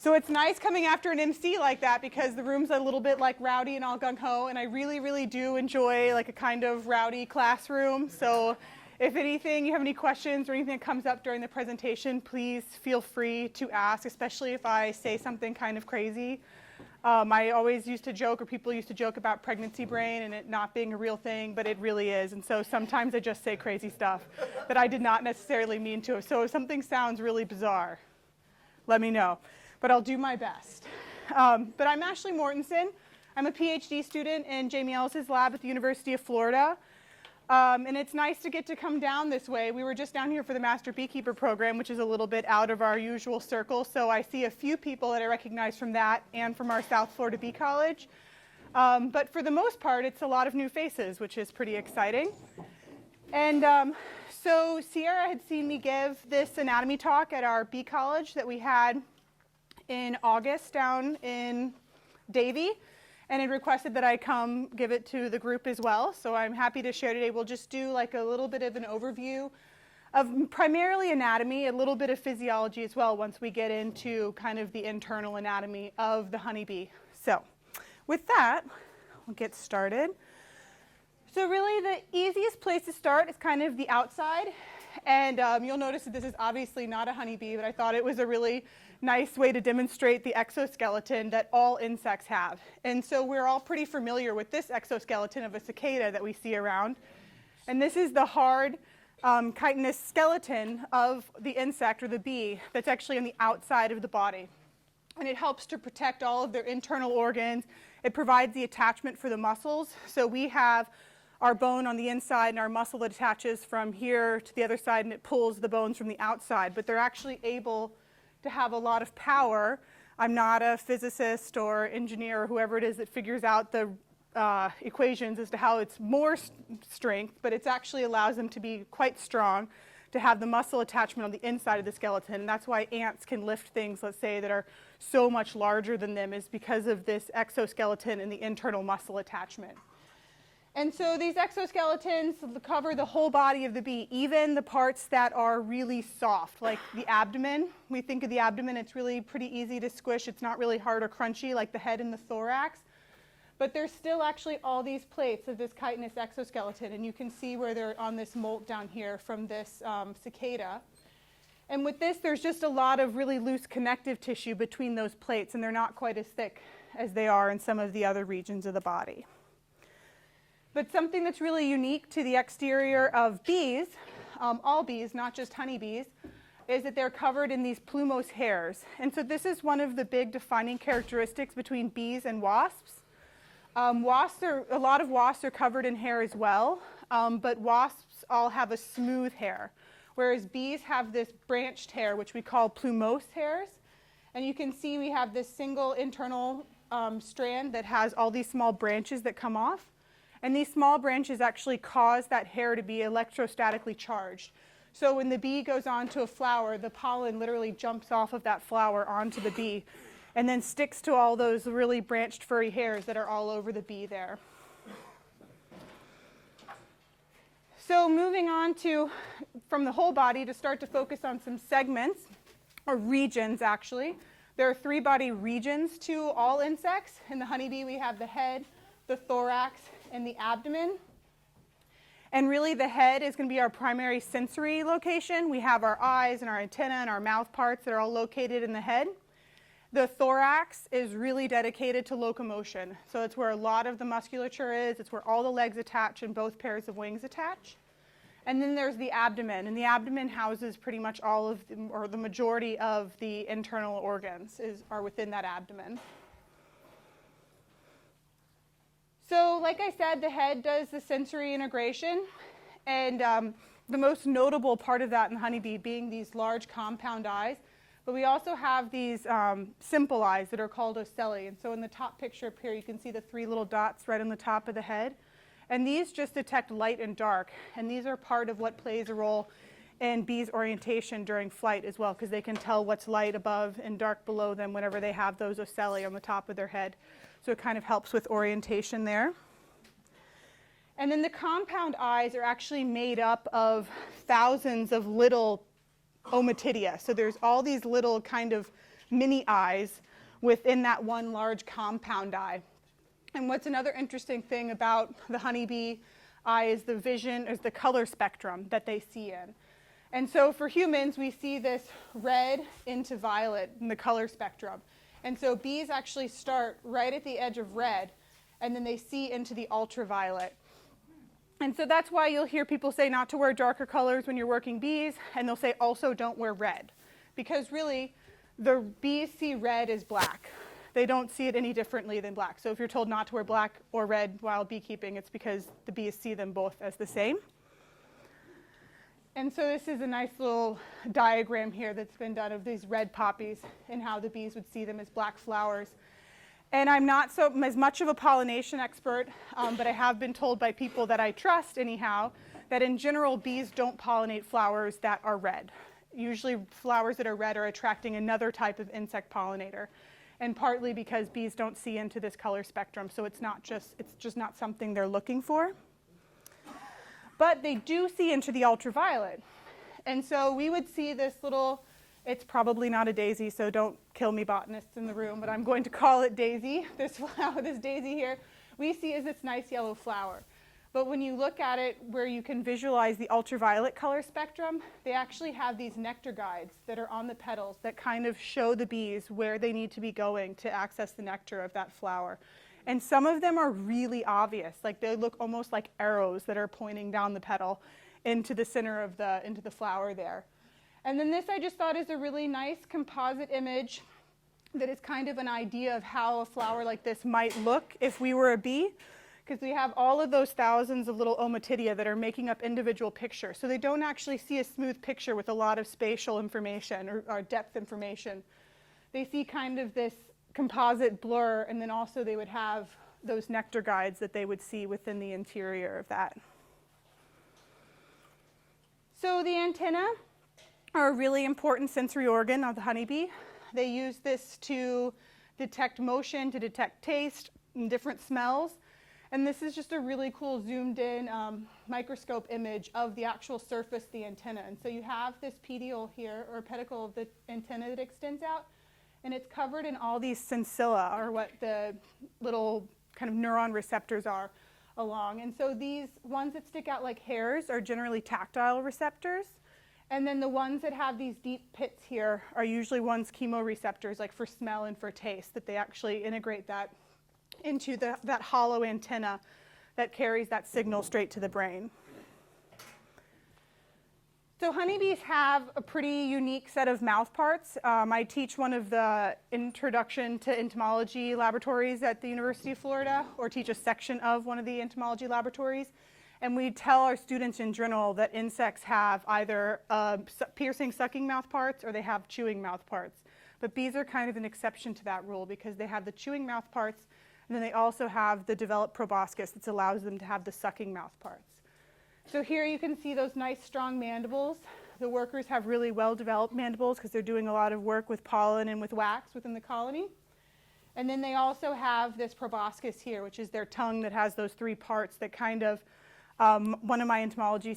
So it's nice coming after an MC like that because the room's a little bit like rowdy and all gung-ho, and I really, really do enjoy like a kind of rowdy classroom. So if anything, you have any questions or anything that comes up during the presentation, please feel free to ask, especially if I say something kind of crazy. I always used to joke, or people used to joke about pregnancy brain and it not being a real thing, but it really is. And so sometimes I just say crazy stuff that I did not necessarily mean to. So if something sounds really bizarre, let me know. But I'll do my best. But I'm Ashley Mortensen. I'm a PhD student in Jamie Ellis's lab at the University of Florida. And it's nice to get to come down this way. We were just down here for the Master Beekeeper program, which is a little bit out of our usual circle. So I see a few people that I recognize from that and from our South Florida Bee College. But for the most part, it's a lot of new faces, which is pretty exciting. And so Sierra had seen me give this anatomy talk at our bee college that we had in August down in Davie, and had requested that I come give it to the group as well. So I'm happy to share today. We'll just do like a little bit of an overview of primarily anatomy, a little bit of physiology as well once we get into kind of the internal anatomy of the honeybee. So with that, we'll get started. So really the easiest place to start is kind of the outside. And you'll notice that this is obviously not a honeybee, but I thought it was a really nice way to demonstrate the exoskeleton that all insects have. And so we're all pretty familiar with this exoskeleton of a cicada that we see around. And this is the hard chitinous skeleton of the insect or the bee that's actually on the outside of the body. And it helps to protect all of their internal organs. It provides the attachment for the muscles. So we have our bone on the inside and our muscle that attaches from here to the other side, and it pulls the bones from the outside. But they're actually able to have a lot of power. I'm not a physicist or engineer or whoever it is that figures out the equations as to how it's more strength, but it actually allows them to be quite strong, to have the muscle attachment on the inside of the skeleton. And that's why ants can lift things, let's say, that are so much larger than them, is because of this exoskeleton and the internal muscle attachment. And so these exoskeletons cover the whole body of the bee, even the parts that are really soft, like the abdomen. We think of the abdomen, it's really pretty easy to squish. It's not really hard or crunchy like the head and the thorax. But there's still actually all these plates of this chitinous exoskeleton, and you can see where they're on this molt down here from this cicada. And with this, there's just a lot of really loose connective tissue between those plates, and they're not quite as thick as they are in some of the other regions of the body. But something that's really unique to the exterior of bees, all bees, not just honeybees, is that they're covered in these plumose hairs. And so this is one of the big defining characteristics between bees and wasps. A lot of wasps are covered in hair as well, but wasps all have a smooth hair, whereas bees have this branched hair, which we call plumose hairs. And you can see we have this single internal strand that has all these small branches that come off. And these small branches actually cause that hair to be electrostatically charged. So when the bee goes onto a flower, the pollen literally jumps off of that flower onto the bee and then sticks to all those really branched furry hairs that are all over the bee there. So moving on to, from the whole body, to start to focus on some segments, or regions actually. There are 3 body regions to all insects. In the honeybee we have the head, the thorax, and the abdomen. And really the head is going to be our primary sensory location. We have our eyes and our antenna and our mouth parts that are all located in the head. The thorax is really dedicated to locomotion. So it's where a lot of the musculature is. It's where all the legs attach and both pairs of wings attach. And then there's the abdomen. And the abdomen houses pretty much all of or the majority of the internal organs are within that abdomen. So like I said, the head does the sensory integration, and the most notable part of that in the honeybee being these large compound eyes. But we also have these simple eyes that are called ocelli. And so in the top picture up here, you can see the 3 little dots right on the top of the head. And these just detect light and dark. And these are part of what plays a role in bees' orientation during flight as well, because they can tell what's light above and dark below them whenever they have those ocelli on the top of their head. So it kind of helps with orientation there. And then the compound eyes are actually made up of thousands of little ommatidia. So there's all these little kind of mini eyes within that one large compound eye. And what's another interesting thing about the honeybee eye is the vision, is the color spectrum that they see in. And so for humans, we see this red into violet in the color spectrum. And so bees actually start right at the edge of red, and then they see into the ultraviolet. And so that's why you'll hear people say not to wear darker colors when you're working bees, and they'll say also don't wear red. Because really, the bees see red as black. They don't see it any differently than black. So if you're told not to wear black or red while beekeeping, it's because the bees see them both as the same. And so this is a nice little diagram here that's been done of these red poppies and how the bees would see them as black flowers. And I'm not as much of a pollination expert, but I have been told by people that I trust anyhow, that in general bees don't pollinate flowers that are red. Usually flowers that are red are attracting another type of insect pollinator. And partly because bees don't see into this color spectrum, so it's just not something they're looking for. But they do see into the ultraviolet. And so we would see this little, it's probably not a daisy, so don't kill me botanists in the room, but I'm going to call it daisy. This flower, this daisy here, we see as this nice yellow flower. But when you look at it where you can visualize the ultraviolet color spectrum, they actually have these nectar guides that are on the petals that kind of show the bees where they need to be going to access the nectar of that flower. And some of them are really obvious, like they look almost like arrows that are pointing down the petal into the center of into the flower there. And then this I just thought is a really nice composite image that is kind of an idea of how a flower like this might look if we were a bee, because we have all of those thousands of little ommatidia that are making up individual pictures. So they don't actually see a smooth picture with a lot of spatial information or depth information. They see kind of this composite blur, and then also they would have those nectar guides that they would see within the interior of that. So the antennae are a really important sensory organ of the honeybee. They use this to detect motion, to detect taste, and different smells. And this is just a really cool zoomed in microscope image of the actual surface of the antenna. And so you have this petiole here, or pedicle of the antenna that extends out. And it's covered in all these sensilla, or what the little kind of neuron receptors are along. And so these ones that stick out like hairs are generally tactile receptors. And then the ones that have these deep pits here are usually ones chemoreceptors, like for smell and for taste, that they actually integrate that into that hollow antenna that carries that signal straight to the brain. So honeybees have a pretty unique set of mouth parts. I teach one of the Introduction to Entomology laboratories at the University of Florida, or teach a section of one of the entomology laboratories. And we tell our students in general that insects have either piercing, sucking mouth parts, or they have chewing mouth parts. But bees are kind of an exception to that rule, because they have the chewing mouth parts, and then they also have the developed proboscis that allows them to have the sucking mouth parts. So here you can see those nice strong mandibles. The workers have really well-developed mandibles because they're doing a lot of work with pollen and with wax within the colony. And then they also have this proboscis here, which is their tongue that has those three parts that kind of, one of my entomology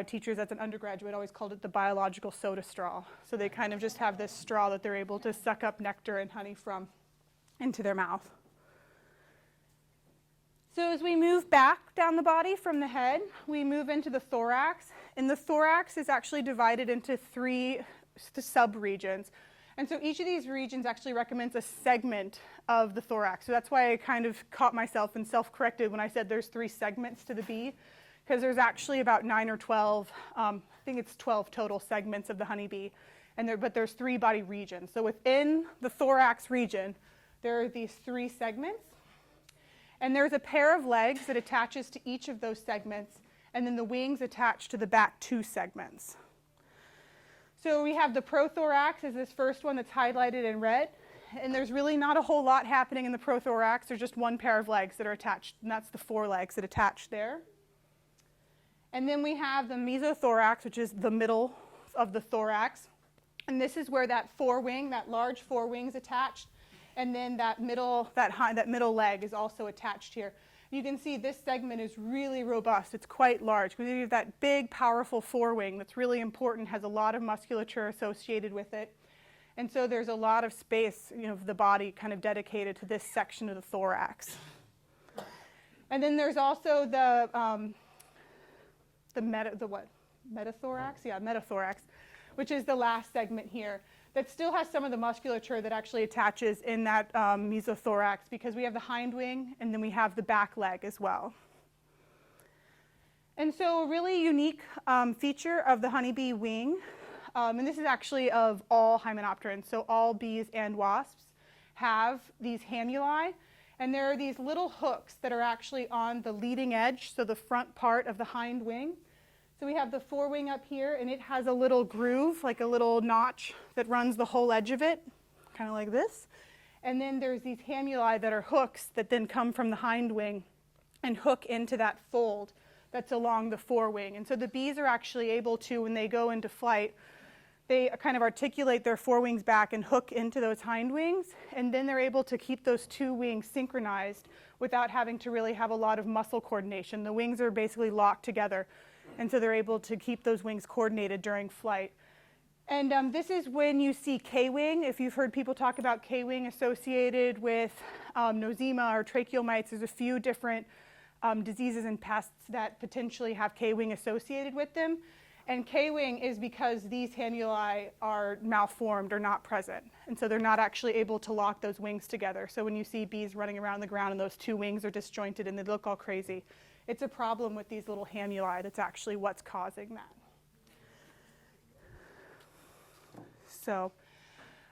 teachers as an undergraduate always called it the biological soda straw. So they kind of just have this straw that they're able to suck up nectar and honey from into their mouth. So as we move back down the body from the head, we move into the thorax. And the thorax is actually divided into three sub-regions. And so each of these regions actually recommends a segment of the thorax. So that's why I kind of caught myself and self-corrected when I said there's three segments to the bee, because there's actually about 9 or 12, I think it's 12 total segments of the honeybee. But there's three body regions. So within the thorax region, there are these three segments. And there's a pair of legs that attaches to each of those segments, and then the wings attach to the back two segments. So we have the prothorax as this first one that's highlighted in red, and there's really not a whole lot happening in the prothorax. There's just one pair of legs that are attached, and that's the forelegs that attach there. And then we have the mesothorax, which is the middle of the thorax, and this is where that forewing, that large forewing is attached. And then that middle leg is also attached here. You can see this segment is really robust. It's quite large because you have that big, powerful forewing that's really important, has a lot of musculature associated with it. And so there's a lot of space, of the body kind of dedicated to this section of the thorax. And then there's also the metathorax? Yeah, metathorax, which is the last segment here that still has some of the musculature that actually attaches in that mesothorax, because we have the hind wing and then we have the back leg as well. And so a really unique feature of the honeybee wing, and this is actually of all hymenopterans, so all bees and wasps have these hamuli, and there are these little hooks that are actually on the leading edge, so the front part of the hind wing. So we have the forewing up here, and it has a little groove, like a little notch that runs the whole edge of it, kind of like this. And then there's these hamuli that are hooks that then come from the hind wing and hook into that fold that's along the forewing. And so the bees are actually able to, when they go into flight, they kind of articulate their forewings back and hook into those hind wings, and then they're able to keep those two wings synchronized without having to really have a lot of muscle coordination. The wings are basically locked together, and so they're able to keep those wings coordinated during flight. And this is when you see K-wing. If you've heard people talk about K-wing associated with nosema or tracheal mites, there's a few different diseases and pests that potentially have K-wing associated with them. And K-wing is because these hamuli are malformed or not present. And so they're not actually able to lock those wings together. So when you see bees running around the ground and those two wings are disjointed and they look all crazy, it's a problem with these little hamuli that's actually what's causing that. So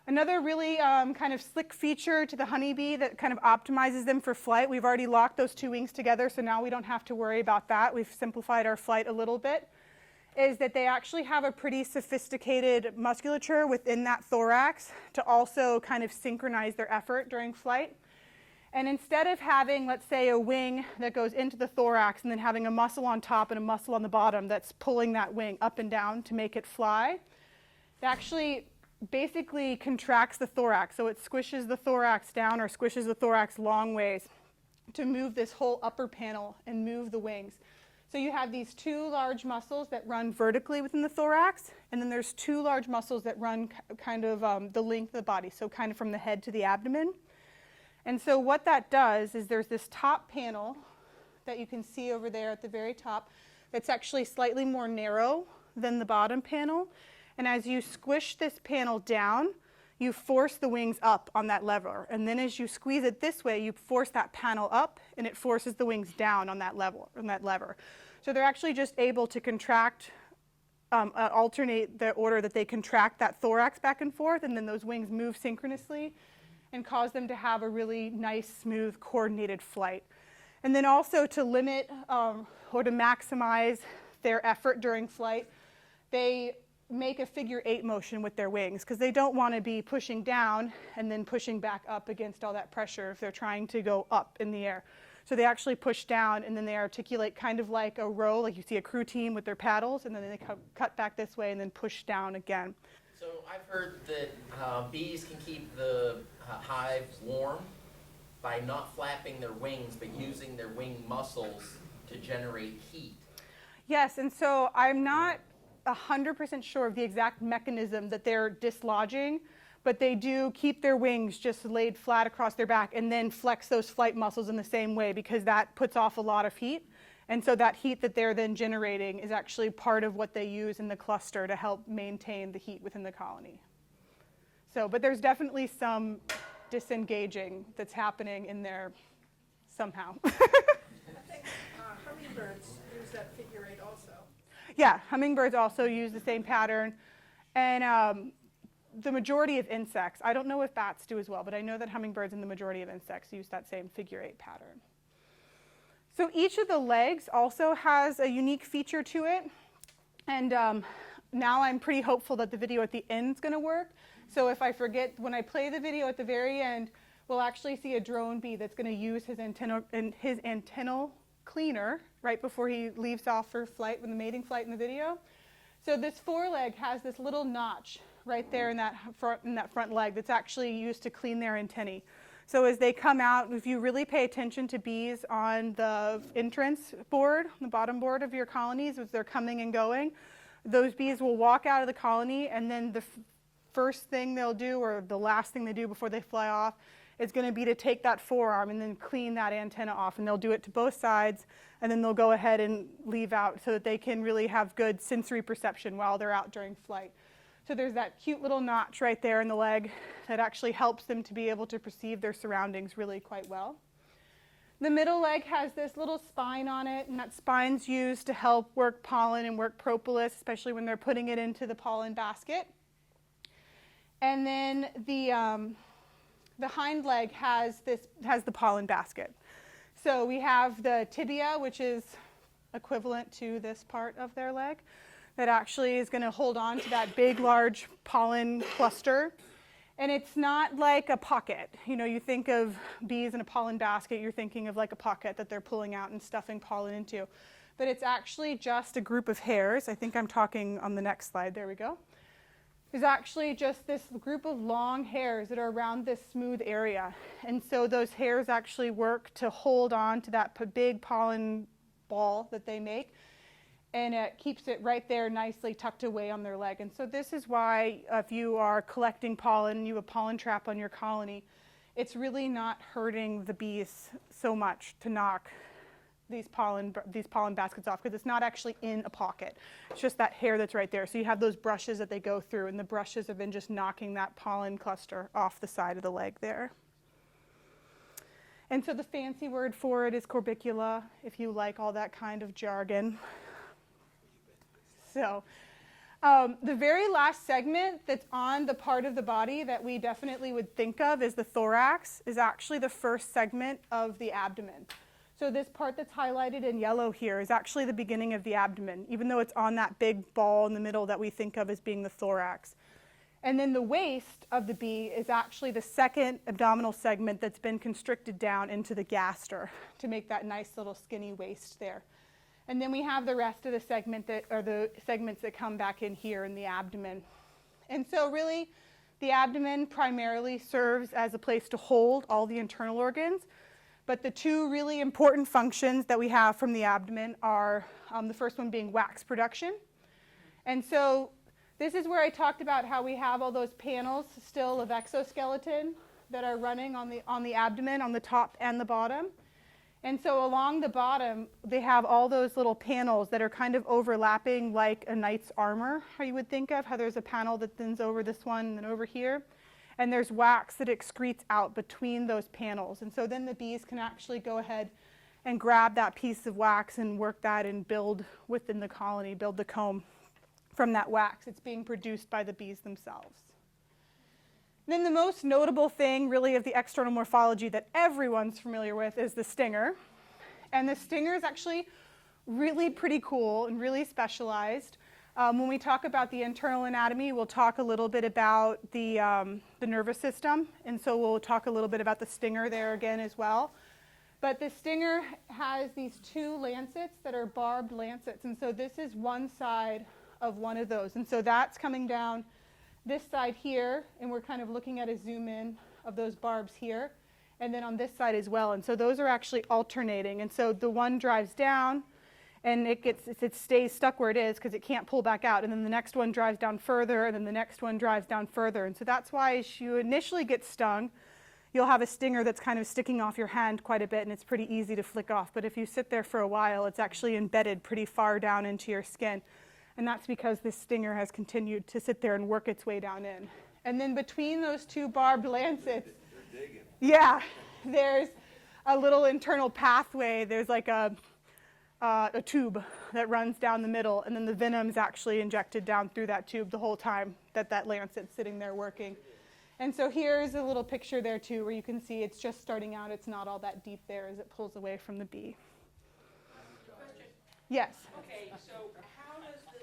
another really kind of slick feature to the honeybee that kind of optimizes them for flight, we've already locked those two wings together, so now we don't have to worry about that. We've simplified our flight a little bit, is that they actually have a pretty sophisticated musculature within that thorax to also kind of synchronize their effort during flight. And instead of having, let's say, a wing that goes into the thorax and then having a muscle on top and a muscle on the bottom that's pulling that wing up and down to make it fly, it actually basically contracts the thorax. So it squishes the thorax down or squishes the thorax long ways to move this whole upper panel and move the wings. So you have these two large muscles that run vertically within the thorax, and then there's two large muscles that run kind of the length of the body, so kind of from the head to the abdomen. And so what that does is there's this top panel that you can see over there at the very top that's actually slightly more narrow than the bottom panel. And as you squish this panel down, you force the wings up on that lever. And then as you squeeze it this way, you force that panel up, and it forces the wings down on that lever. So they're actually just able to contract, alternate the order that they contract that thorax back and forth, and then those wings move synchronously and cause them to have a really nice, smooth, coordinated flight. And then also to limit or to maximize their effort during flight, they make a figure 8 motion with their wings, because they don't want to be pushing down and then pushing back up against all that pressure if they're trying to go up in the air. So they actually push down, and then they articulate kind of like a row, like you see a crew team with their paddles, and then they cut back this way and then push down again. So I've heard that bees can keep the hive warm by not flapping their wings, but using their wing muscles to generate heat. Yes, and so I'm not 100% sure of the exact mechanism that they're dislodging, but they do keep their wings just laid flat across their back and then flex those flight muscles in the same way, because that puts off a lot of heat. And so that heat that they're then generating is actually part of what they use in the cluster to help maintain the heat within the colony. So, but there's definitely some disengaging that's happening in there somehow. I think hummingbirds use that figure 8 also. Yeah, hummingbirds also use the same pattern. And the majority of insects, I don't know if bats do as well, but I know that hummingbirds and the majority of insects use that same figure 8 pattern. So each of the legs also has a unique feature to it. And now I'm pretty hopeful that the video at the end is going to work. So if I forget, when I play the video at the very end, we'll actually see a drone bee that's going to use his antennal cleaner right before he leaves off for flight, when the mating flight in the video. So this foreleg has this little notch right there in that front leg that's actually used to clean their antennae. So as they come out, if you really pay attention to bees on the entrance board, the bottom board of your colonies, as they're coming and going, those bees will walk out of the colony, and then the first thing they'll do, or the last thing they do before they fly off, is going to be to take that forearm and then clean that antenna off. And they'll do it to both sides, and then they'll go ahead and leave out so that they can really have good sensory perception while they're out during flight. So there's that cute little notch right there in the leg that actually helps them to be able to perceive their surroundings really quite well. The middle leg has this little spine on it, and that spine's used to help work pollen and work propolis, especially when they're putting it into the pollen basket. And then the hind leg has the pollen basket. So we have the tibia, which is equivalent to this part of their leg, that actually is going to hold on to that big, large pollen cluster. And it's not like a pocket. You know, you think of bees in a pollen basket, you're thinking of like a pocket that they're pulling out and stuffing pollen into. But it's actually just a group of hairs. I think I'm talking on the next slide. There we go. Is actually just this group of long hairs that are around this smooth area. And so those hairs actually work to hold on to that big pollen ball that they make, and it keeps it right there nicely tucked away on their leg. And so this is why if you are collecting pollen and you have a pollen trap on your colony, it's really not hurting the bees so much to knock these pollen baskets off, because it's not actually in a pocket. It's just that hair that's right there. So you have those brushes that they go through, and the brushes have been just knocking that pollen cluster off the side of the leg there. And so the fancy word for it is corbicula, if you like all that kind of jargon. So the very last segment that's on the part of the body that we definitely would think of as the thorax is actually the first segment of the abdomen. So this part that's highlighted in yellow here is actually the beginning of the abdomen, even though it's on that big ball in the middle that we think of as being the thorax. And then the waist of the bee is actually the second abdominal segment that's been constricted down into the gaster to make that nice little skinny waist there. And then we have the rest of the segment that are the segments that come back in here in the abdomen. And so really, the abdomen primarily serves as a place to hold all the internal organs. But the two really important functions that we have from the abdomen are the first one being wax production. And so this is where I talked about how we have all those panels still of exoskeleton that are running on the abdomen, on the top and the bottom. And so along the bottom, they have all those little panels that are kind of overlapping like a knight's armor, how you would think of, how there's a panel that thins over this one and then over here. And there's wax that excretes out between those panels. And so then the bees can actually go ahead and grab that piece of wax and work that and build within the colony, build the comb from that wax. It's being produced by the bees themselves. And then the most notable thing really of the external morphology that everyone's familiar with is the stinger. And the stinger is actually really pretty cool and really specialized. When we talk about the internal anatomy, we'll talk a little bit about the nervous system, and so we'll talk a little bit about the stinger there again as well. But the stinger has these two lancets that are barbed lancets, and so this is one side of one of those. And so that's coming down this side here, and we're kind of looking at a zoom in of those barbs here, and then on this side as well. And so those are actually alternating, and so the one drives down, and it stays stuck where it is because it can't pull back out. And then the next one drives down further, and then the next one drives down further. And so that's why as you initially get stung, you'll have a stinger that's kind of sticking off your hand quite a bit, and it's pretty easy to flick off. But if you sit there for a while, it's actually embedded pretty far down into your skin. And that's because this stinger has continued to sit there and work its way down in. And then between those two barbed lancets, yeah, there's a little internal pathway. There's like a tube that runs down the middle, and then the venom's actually injected down through that tube the whole time that lancet's sitting there working. And so here's a little picture there too, where you can see it's just starting out. It's not all that deep there as it pulls away from the bee. Question. Yes. Okay, so how does the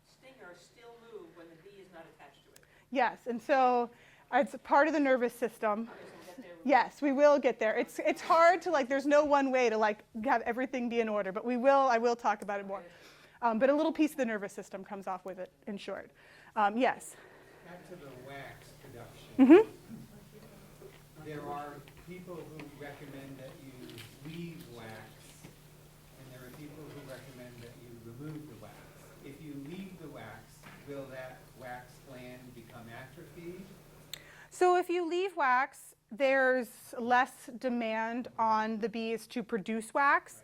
stinger still move when the bee is not attached to it? Yes, and so it's part of the nervous system. Okay, so we'll get there. Yes, we will get there. It's hard to there's no one way to have everything be in order, but I will talk about it more. But a little piece of the nervous system comes off with it, in short. Yes. Back to the wax production. Mm-hmm. There are people who recommend that you leave wax, and there are people who recommend that you remove the wax. If you leave the wax, will that wax gland become atrophied? So if you leave wax, there's less demand on the bees to produce wax.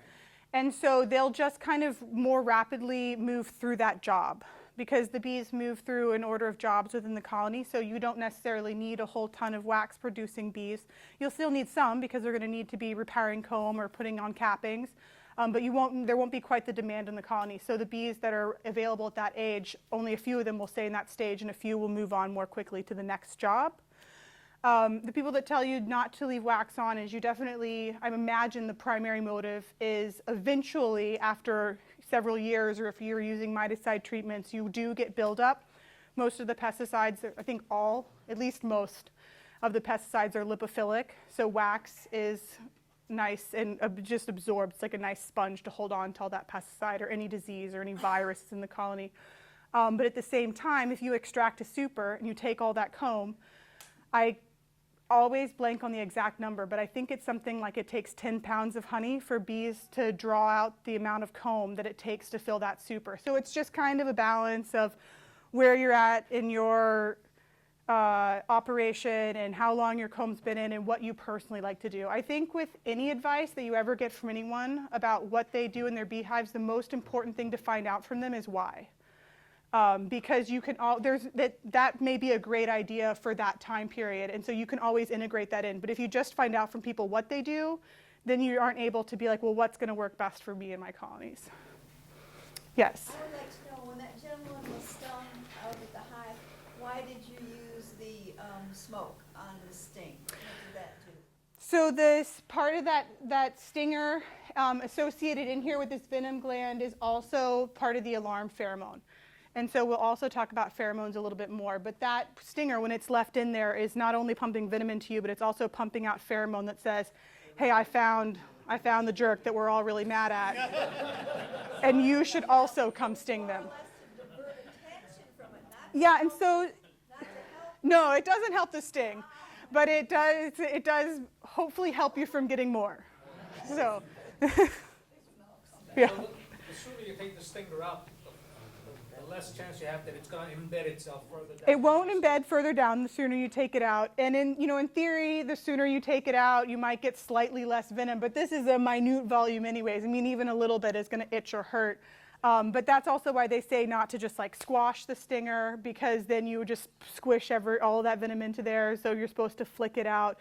And so they'll just kind of more rapidly move through that job because the bees move through an order of jobs within the colony. So you don't necessarily need a whole ton of wax producing bees. You'll still need some because they're going to need to be repairing comb or putting on cappings. But there won't be quite the demand in the colony. So the bees that are available at that age, only a few of them will stay in that stage and a few will move on more quickly to the next job. The people that tell you not to leave wax on is you definitely, I imagine the primary motive is eventually after several years, or if you're using miticide treatments, you do get buildup. Most of the pesticides, I think all, at least most of the pesticides are lipophilic. So wax is nice and just absorbs. It's like a nice sponge to hold on to all that pesticide or any disease or any virus in the colony. But at the same time, if you extract a super and you take all that comb, I always blank on the exact number, but I think it's something like it takes 10 pounds of honey for bees to draw out the amount of comb that it takes to fill that super. So it's just kind of a balance of where you're at in your operation and how long your comb's been in and what you personally like to do. I think with any advice that you ever get from anyone about what they do in their beehives, the most important thing to find out from them is why. Because you can that may be a great idea for that time period, and so you can always integrate that in. But if you just find out from people what they do, then you aren't able to be like, well, what's going to work best for me and my colonies? Yes. I would like to know, when that gentleman was stung out at the hive, why did you use the smoke on the sting? What did that do? So this part of that stinger associated in here with this venom gland is also part of the alarm pheromone. And so we'll also talk about pheromones a little bit more. But that stinger, when it's left in there, is not only pumping venom into you, but it's also pumping out pheromone that says, hey, I found the jerk that we're all really mad at. And you should also come sting them. More or less to divert attention from it, not Yeah, and so, not to help. no, it doesn't help the sting. But it does hopefully help you from getting more. So, yeah. So the sooner you take the stinger out, the less chance you have that it's going to embed itself further down. It won't embed further down the sooner you take it out. And in theory, the sooner you take it out, you might get slightly less venom. But this is a minute volume anyways. I mean, even a little bit is going to itch or hurt. But that's also why they say not to just like squash the stinger, because then you would just squish all of that venom into there. So you're supposed to flick it out.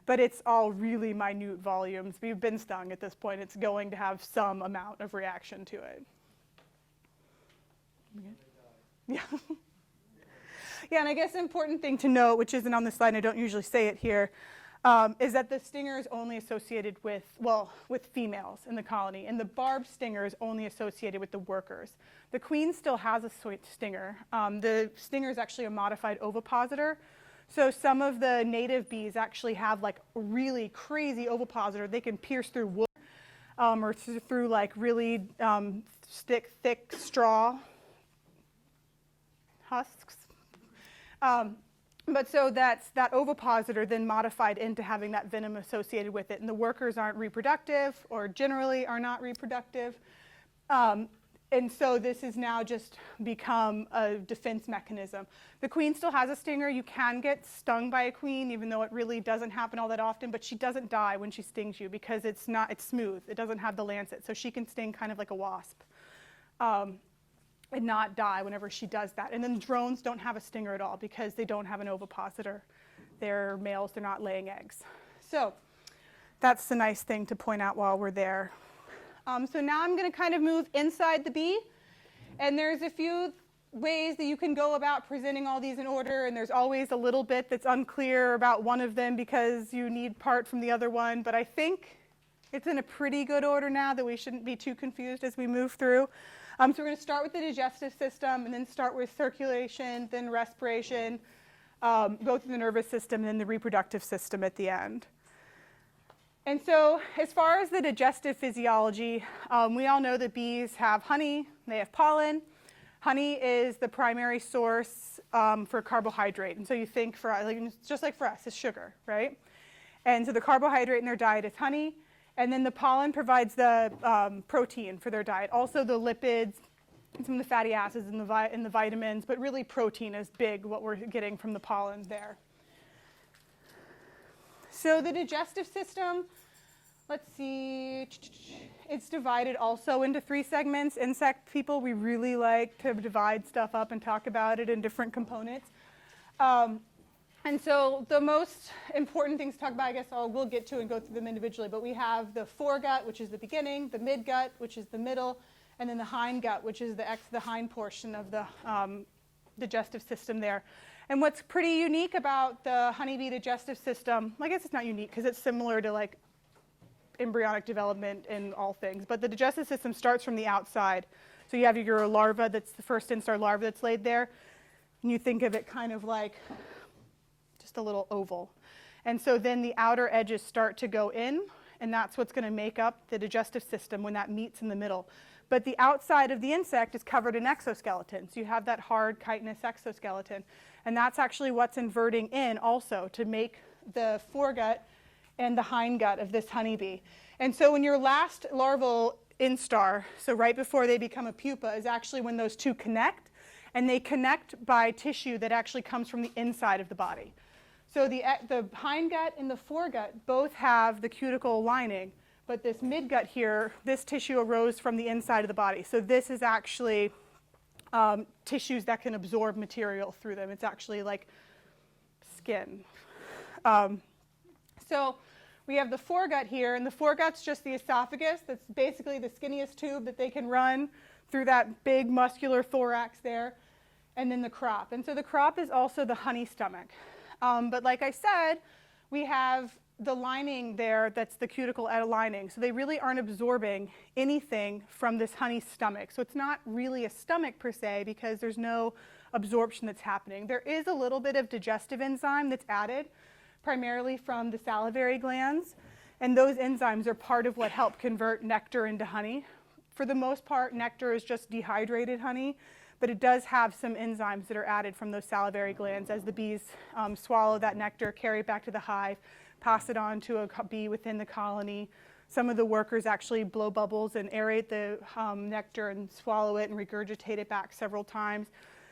But it's all really minute volumes. We've been stung at this point. It's going to have some amount of reaction to it. Yeah. Yeah, and I guess an important thing to note, which isn't on the slide, and I don't usually say it here, is that the stinger is only associated with females in the colony, and the barbed stinger is only associated with the workers. The queen still has a stinger. The stinger is actually a modified ovipositor. So some of the native bees actually have like a really crazy ovipositor. They can pierce through wood or through like really thick straw husks. But so that ovipositor then modified into having that venom associated with it. And the workers aren't reproductive, or generally are not reproductive. And so this has now just become a defense mechanism. The queen still has a stinger. You can get stung by a queen, even though it really doesn't happen all that often, but she doesn't die when she stings you because it's smooth. It doesn't have the lancet. So she can sting kind of like a wasp. And not die whenever she does that. And then drones don't have a stinger at all because they don't have an ovipositor. They're males, they're not laying eggs. So that's the nice thing to point out while we're there. So now I'm going to kind of move inside the bee. And there's a few ways that you can go about presenting all these in order. And there's always a little bit that's unclear about one of them because you need part from the other one. But I think it's in a pretty good order now that we shouldn't be too confused as we move through. So we're going to start with the digestive system and then start with circulation, then respiration, both in the nervous system and then the reproductive system at the end. And so as far as the digestive physiology, we all know that bees have honey, they have pollen. Honey is the primary source for carbohydrate. And so you think just like for us, it's sugar, right? And so the carbohydrate in their diet is honey. And then the pollen provides the protein for their diet. Also the lipids and some of the fatty acids and the vitamins, but really protein is big, what we're getting from the pollen there. So the digestive system, let's see, it's divided also into 3 segments. Insect people, we really like to divide stuff up and talk about it in different components. And so the most important things to talk about, I guess we'll get to and go through them individually, but we have the foregut, which is the beginning, the midgut, which is the middle, and then the hindgut, which is the hind portion of the digestive system there. And what's pretty unique about the honeybee digestive system, I guess it's not unique because it's similar to like embryonic development in all things, but the digestive system starts from the outside. So you have your larva, that's the first instar larva that's laid there, and you think of it kind of like just a little oval. And so then the outer edges start to go in, and that's what's going to make up the digestive system when that meets in the middle. But the outside of the insect is covered in exoskeleton. So you have that hard chitinous exoskeleton. And that's actually what's inverting in also to make the foregut and the hindgut of this honeybee. And so when your last larval instar, so right before they become a pupa, is actually when those two connect. And they connect by tissue that actually comes from the inside of the body. So the hindgut and the foregut both have the cuticle lining. But this midgut here, this tissue arose from the inside of the body. So this is actually tissues that can absorb material through them. It's actually like skin. So we have the foregut here, and the foregut's just the esophagus. That's basically the skinniest tube that they can run through that big muscular thorax there, and then the crop. And so the crop is also the honey stomach. But like I said, we have the lining there that's the cuticle lining. So they really aren't absorbing anything from this honey stomach. So it's not really a stomach per se because there's no absorption that's happening. There is a little bit of digestive enzyme that's added, primarily from the salivary glands. And those enzymes are part of what help convert nectar into honey. For the most part, nectar is just dehydrated honey, but it does have some enzymes that are added from those salivary glands as the bees swallow that nectar, carry it back to the hive, pass it on to a bee within the colony. Some of the workers actually blow bubbles and aerate the nectar and swallow it and regurgitate it back several times.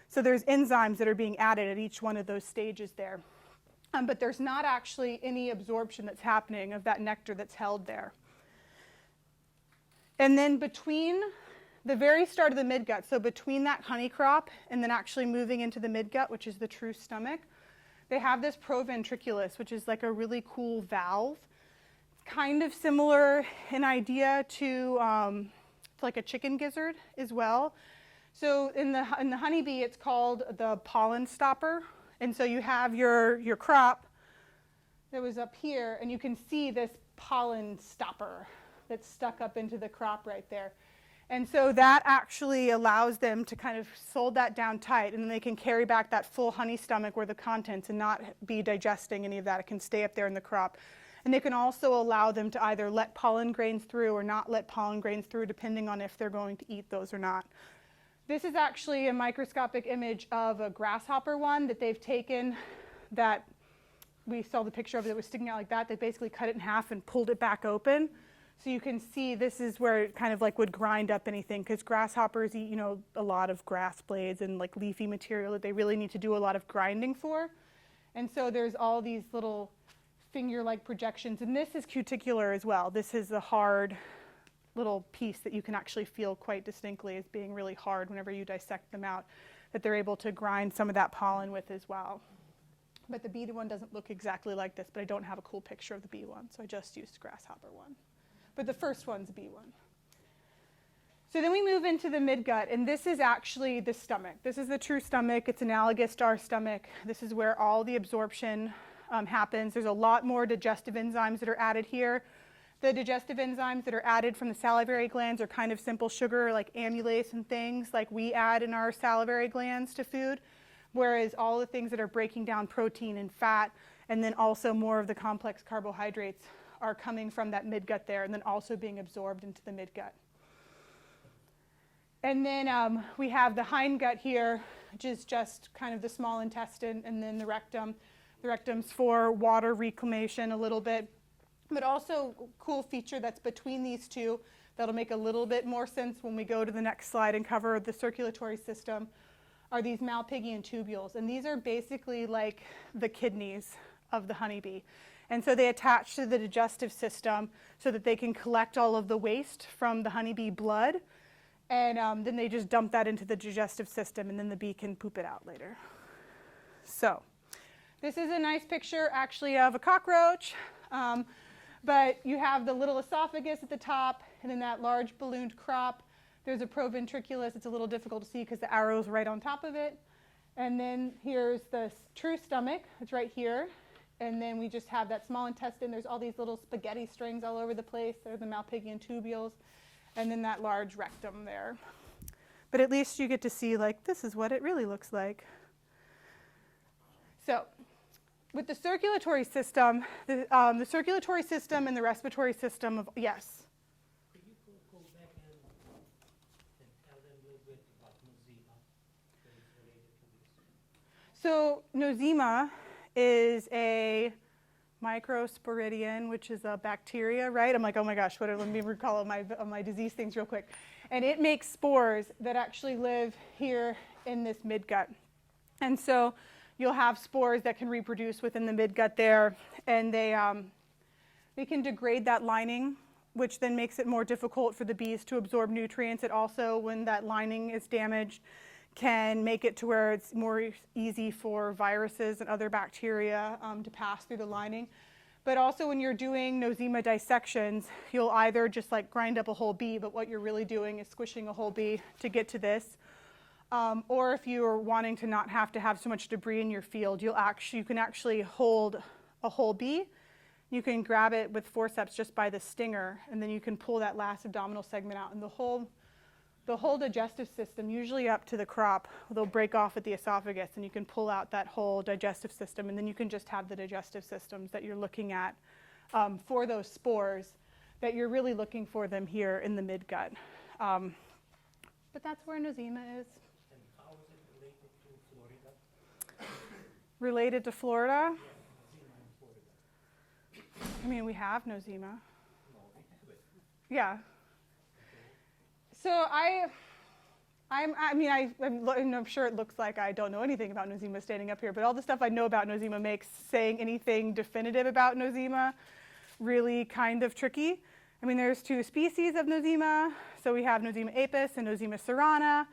So there's enzymes that are being added at each one of those stages there. But there's not actually any absorption that's happening of that nectar that's held there. And then between the very start of the midgut, so between that honey crop and then actually moving into the midgut, which is the true stomach, they have this proventriculus, which is like a really cool valve. It's kind of similar in idea to like a chicken gizzard as well. So in the honeybee, it's called the pollen stopper. And so you have your crop that was up here, and you can see this pollen stopper that's stuck up into the crop right there. And so that actually allows them to kind of hold that down tight, and then they can carry back that full honey stomach where the contents and not be digesting any of that. It can stay up there in the crop. And they can also allow them to either let pollen grains through or not let pollen grains through, depending on if they're going to eat those or not. This is actually a microscopic image of a grasshopper one that they've taken that we saw the picture of it that was sticking out like that. They basically cut it in half and pulled it back open. So you can see this is where it kind of like would grind up anything, because grasshoppers eat, a lot of grass blades and like leafy material that they really need to do a lot of grinding for. And so there's all these little finger-like projections. And this is cuticular as well. This is a hard little piece that you can actually feel quite distinctly as being really hard whenever you dissect them out, that they're able to grind some of that pollen with as well. But the bee one doesn't look exactly like this, but I don't have a cool picture of the bee one, so I just used grasshopper one. But the first one's a bee one. So then we move into the midgut, and this is actually the stomach. This is the true stomach. It's analogous to our stomach. This is where all the absorption happens. There's a lot more digestive enzymes that are added here. The digestive enzymes that are added from the salivary glands are kind of simple sugar, like amylase and things like we add in our salivary glands to food, whereas all the things that are breaking down protein and fat, and then also more of the complex carbohydrates are coming from that midgut there, and then also being absorbed into the midgut. And then we have the hindgut here, which is just kind of the small intestine, and then the rectum. The rectum's for water reclamation a little bit, but also a cool feature that's between these two. that'll make a little bit more sense when we go to the next slide and cover the circulatory system, are these Malpighian tubules. And these are basically like the kidneys of the honeybee. And so they attach to the digestive system so that they can collect all of the waste from the honeybee blood. And then they just dump that into the digestive system, and then the bee can poop it out later. So this is a nice picture, actually, of a cockroach. But you have the little esophagus at the top, and then that large ballooned crop. There's a proventriculus. It's a little difficult to see because the arrow is right on top of it. And then here's the true stomach. It's right here. And then we just have that small intestine. There's all these little spaghetti strings all over the place. They're the Malpighian tubules. And then that large rectum there. But at least you get to see, like, this is what it really looks like. So with the circulatory system, the circulatory system and the respiratory system of, yes? Could you go back and tell them a little bit about Nosema that is related to this? So Nosema is a microsporidian, which is a bacteria, right? I'm like, oh my gosh, let me recall all my disease things real quick. And it makes spores that actually live here in this midgut. And so you'll have spores that can reproduce within the midgut there, and they can degrade that lining, which then makes it more difficult for the bees to absorb nutrients. It also, when that lining is damaged, can make it to where it's more easy for viruses and other bacteria to pass through the lining. But also when you're doing Nosema dissections, you'll either just like grind up a whole bee, but what you're really doing is squishing a whole bee to get to this. Or if you're wanting to not have to have so much debris in your field, you can actually hold a whole bee. You can grab it with forceps just by the stinger, and then you can pull that last abdominal segment out, and the whole digestive system, usually up to the crop, they'll break off at the esophagus, and you can pull out that whole digestive system, and then you can just have the digestive systems that you're looking at for those spores, that you're really looking for them here in the midgut. But that's where Nosema is. And how is it related to Florida? Related to Florida? Yeah, Nosema in Florida. I mean, we have Nosema. No, we have it. Yeah. So I'm sure it looks like I don't know anything about Nosema standing up here, but all the stuff I know about Nosema makes saying anything definitive about Nosema really kind of tricky. I mean, there's two species of Nosema. So we have Nosema apis and Nosema cerana.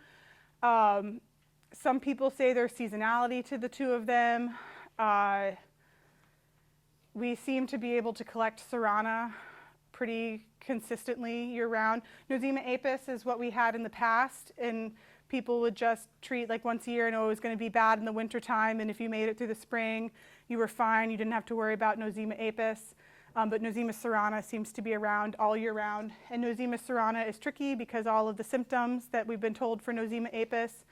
Some people say there's seasonality to the two of them. We seem to be able to collect cerana pretty consistently year-round. Nosema apis is what we had in the past, and people would just treat like once a year and know it was going to be bad in the wintertime, and if you made it through the spring, you were fine. You didn't have to worry about Nosema apis. But Nosema cerana seems to be around all year round. And Nosema cerana is tricky because all of the symptoms that we've been told for Nosema apis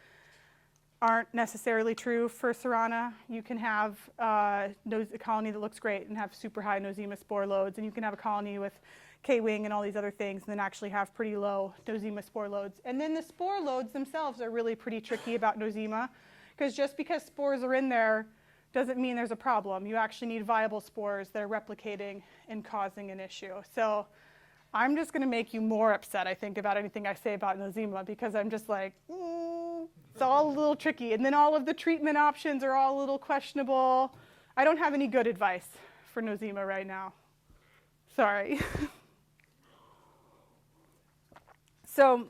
aren't necessarily true for cerana. You can have a colony that looks great and have super high Nosema spore loads, and you can have a colony with K-wing and all these other things and then actually have pretty low Nosema spore loads. And then the spore loads themselves are really pretty tricky about Nosema, because just because spores are in there doesn't mean there's a problem. You actually need viable spores that are replicating and causing an issue. So I'm just going to make you more upset, I think, about anything I say about Nosema, because I'm just like, it's all a little tricky. And then all of the treatment options are all a little questionable. I don't have any good advice for Nosema right now. Sorry. So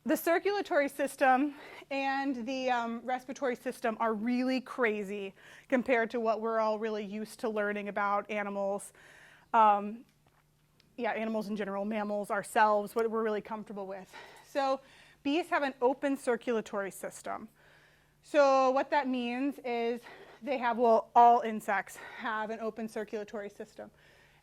the circulatory system and the respiratory system are really crazy compared to what we're all really used to learning about animals. Animals in general, mammals, ourselves, what we're really comfortable with. So bees have an open circulatory system. So what that means is they have, all insects have an open circulatory system.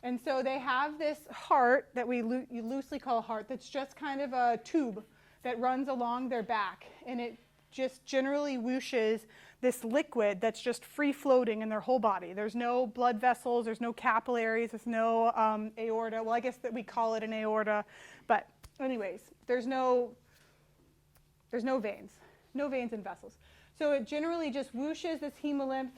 And so they have this heart that we loosely call a heart that's just kind of a tube that runs along their back, and it just generally whooshes this liquid that's just free floating in their whole body. There's no blood vessels, there's no capillaries, there's no aorta. Well, I guess that we call it an aorta, but anyways, there's no veins and vessels. So it generally just whooshes this hemolymph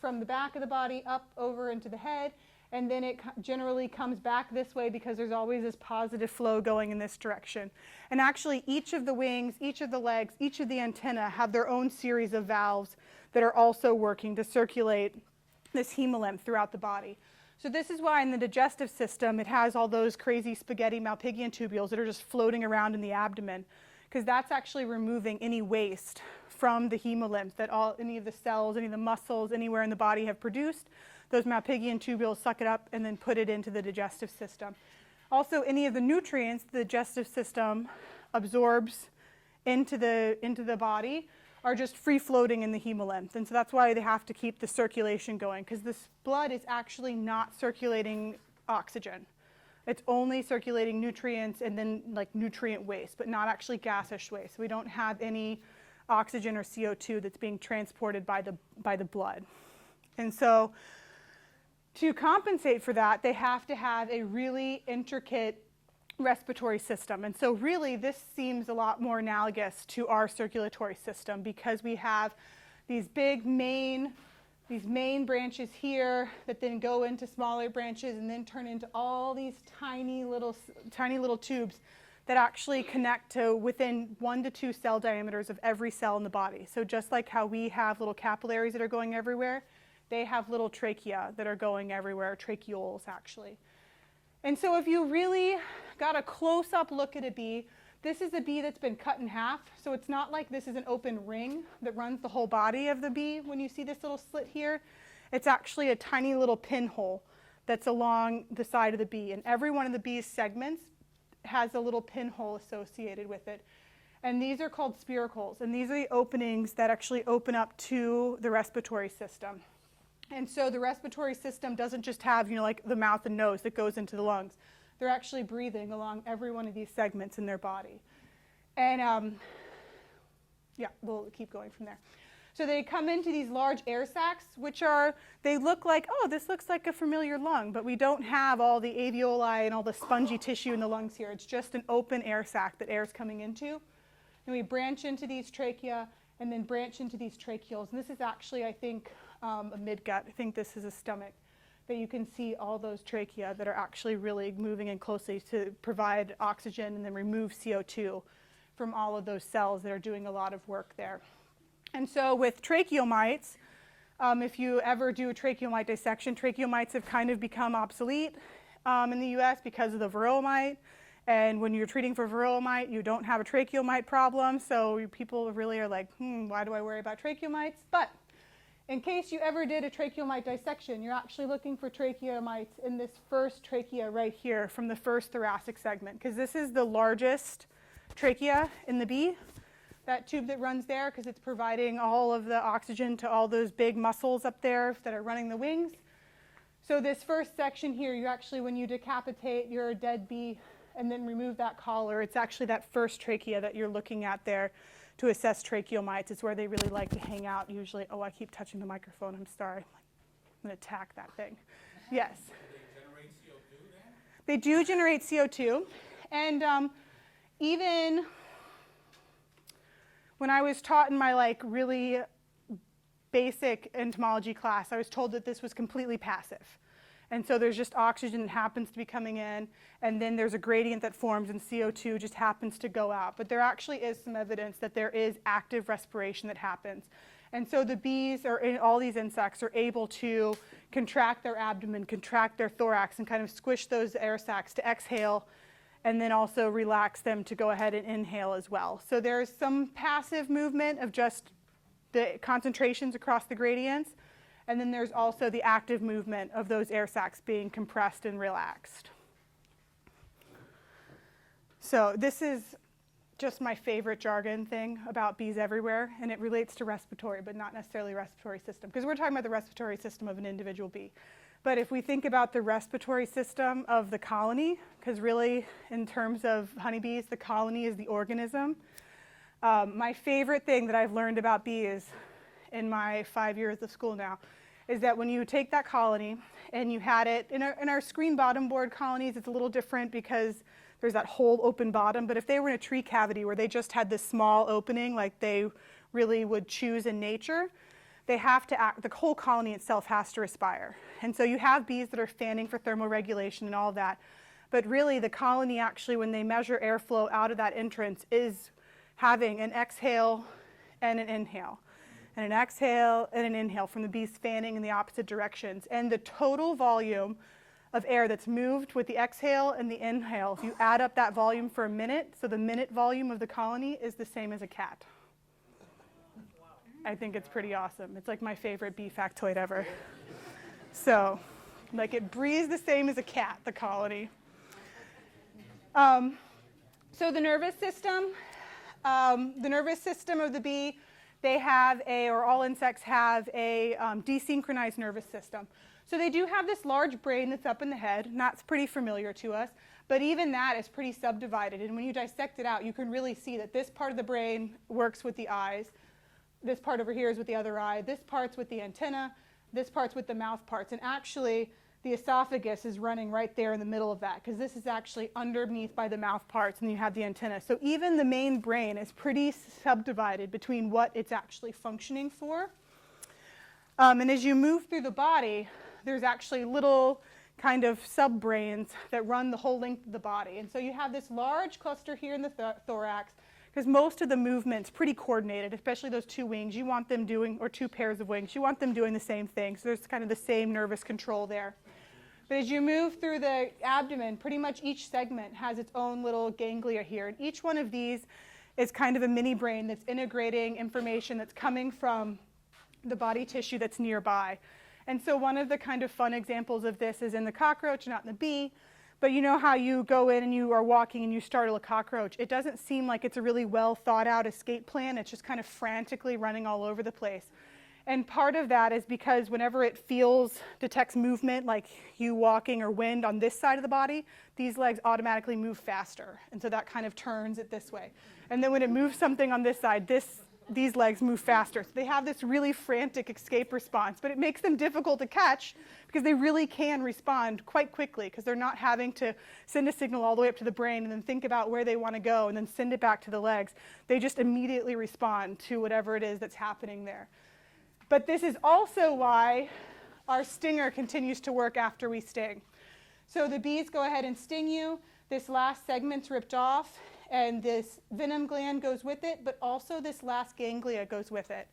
from the back of the body up over into the head, and then it generally comes back this way because there's always this positive flow going in this direction. And actually each of the wings, each of the legs, each of the antennae have their own series of valves that are also working to circulate this hemolymph throughout the body. So this is why in the digestive system it has all those crazy spaghetti Malpighian tubules that are just floating around in the abdomen, because that's actually removing any waste from the hemolymph that any of the cells, any of the muscles, anywhere in the body have produced. Those Malpighian tubules suck it up and then put it into the digestive system. Also, any of the nutrients the digestive system absorbs into the body are just free floating in the hemolymph. And so that's why they have to keep the circulation going, because this blood is actually not circulating oxygen. It's only circulating nutrients and then like nutrient waste, but not actually gaseous waste. We don't have any oxygen or CO2 that's being transported by the blood. And so to compensate for that, they have to have a really intricate respiratory system. And so really this seems a lot more analogous to our circulatory system, because we have these big main branches here that then go into smaller branches and then turn into all these tiny little tubes that actually connect to within 1 to 2 cell diameters of every cell in the body. So just like how we have little capillaries that are going everywhere, they have little trachea that are going everywhere, tracheoles actually. And so if you really got a close-up look at a bee, this is a bee that's been cut in half. So it's not like this is an open ring that runs the whole body of the bee. When you see this little slit here, it's actually a tiny little pinhole that's along the side of the bee. And every one of the bee's segments has a little pinhole associated with it. And these are called spiracles. And these are the openings that actually open up to the respiratory system. And so the respiratory system doesn't just have, like the mouth and nose that goes into the lungs. They're actually breathing along every one of these segments in their body. And yeah, we'll keep going from there. So they come into these large air sacs, they look like, oh, this looks like a familiar lung, but we don't have all the alveoli and all the spongy tissue in the lungs here. It's just an open air sac that air's coming into. And we branch into these trachea and then branch into these tracheoles. And this is actually, I think, a midgut. I think this is a stomach, that you can see all those trachea that are actually really moving in closely to provide oxygen and then remove CO2 from all of those cells that are doing a lot of work there. And so with tracheomites, if you ever do a tracheomite dissection, tracheomites have kind of become obsolete in the US because of the varroa mite. And when you're treating for varroa mite, you don't have a tracheomite problem. So people really are like, why do I worry about tracheomites? But in case you ever did a tracheomite dissection, you're actually looking for tracheomites in this first trachea right here from the first thoracic segment, because this is the largest trachea in the bee, that tube that runs there, because it's providing all of the oxygen to all those big muscles up there that are running the wings. So this first section here, you actually, when you decapitate your dead bee and then remove that collar, it's actually that first trachea that you're looking at there to assess tracheomites. It's where they really like to hang out usually. Oh, I keep touching the microphone. I'm sorry. I'm going to attack that thing. Yes. Do they generate CO2 then? They do generate CO2. And even when I was taught in my really basic entomology class, I was told that this was completely passive. And so there's just oxygen that happens to be coming in, and then there's a gradient that forms and CO2 just happens to go out. But there actually is some evidence that there is active respiration that happens. And so the bees, or all these insects, are able to contract their abdomen, contract their thorax, and kind of squish those air sacs to exhale, and then also relax them to go ahead and inhale as well. So there's some passive movement of just the concentrations across the gradients. And then there's also the active movement of those air sacs being compressed and relaxed. So this is just my favorite jargon thing about bees everywhere, and it relates to respiratory, but not necessarily respiratory system, because we're talking about the respiratory system of an individual bee. But if we think about the respiratory system of the colony, because really in terms of honeybees, the colony is the organism. My favorite thing that I've learned about bees in my 5 years of school now is that when you take that colony and you had it, in our screen bottom board colonies, it's a little different because there's that whole open bottom, but if they were in a tree cavity where they just had this small opening like they really would choose in nature, they have to act, the whole colony itself has to respire. And so you have bees that are fanning for thermoregulation and all of that. But really the colony actually, when they measure airflow out of that entrance, is having an exhale and an inhale. And an exhale and an inhale from the bees fanning in the opposite directions. And the total volume of air that's moved with the exhale and the inhale, if you add up that volume for a minute, so the minute volume of the colony is the same as a cat. I think it's pretty awesome. It's like my favorite bee factoid ever. So, like it breathes the same as a cat, the colony. So the nervous system of the bee, they have or all insects have a desynchronized nervous system. So they do have this large brain that's up in the head, and that's pretty familiar to us, but even that is pretty subdivided. And when you dissect it out, you can really see that this part of the brain works with the eyes, this part over here is with the other eye, this part's with the antenna, this part's with the mouth parts, and actually the esophagus is running right there in the middle of that, because this is actually underneath by the mouth parts, and you have the antenna. So even the main brain is pretty subdivided between what it's actually functioning for. And as you move through the body, there's actually little kind of sub-brains that run the whole length of the body. And so you have this large cluster here in the thorax, because most of the movement's pretty coordinated, especially those two wings. You want them doing, or two pairs of wings, you want them doing the same thing. So there's kind of the same nervous control there. But as you move through the abdomen, pretty much each segment has its own little ganglia here. And each one of these is kind of a mini brain that's integrating information that's coming from the body tissue that's nearby. And so one of the kind of fun examples of this is in the cockroach, not in the bee. But you know how you go in and you are walking and you startle a cockroach. It doesn't seem like it's a really well thought out escape plan. It's just kind of frantically running all over the place. And part of that is because whenever it detects movement, like you walking or wind on this side of the body, these legs automatically move faster. And so that kind of turns it this way. And then when it moves something on this side, these legs move faster. So they have this really frantic escape response, but it makes them difficult to catch because they really can respond quite quickly because they're not having to send a signal all the way up to the brain and then think about where they want to go and then send it back to the legs. They just immediately respond to whatever it is that's happening there. But this is also why our stinger continues to work after we sting. So the bees go ahead and sting you. This last segment's ripped off, and this venom gland goes with it, but also this last ganglia goes with it.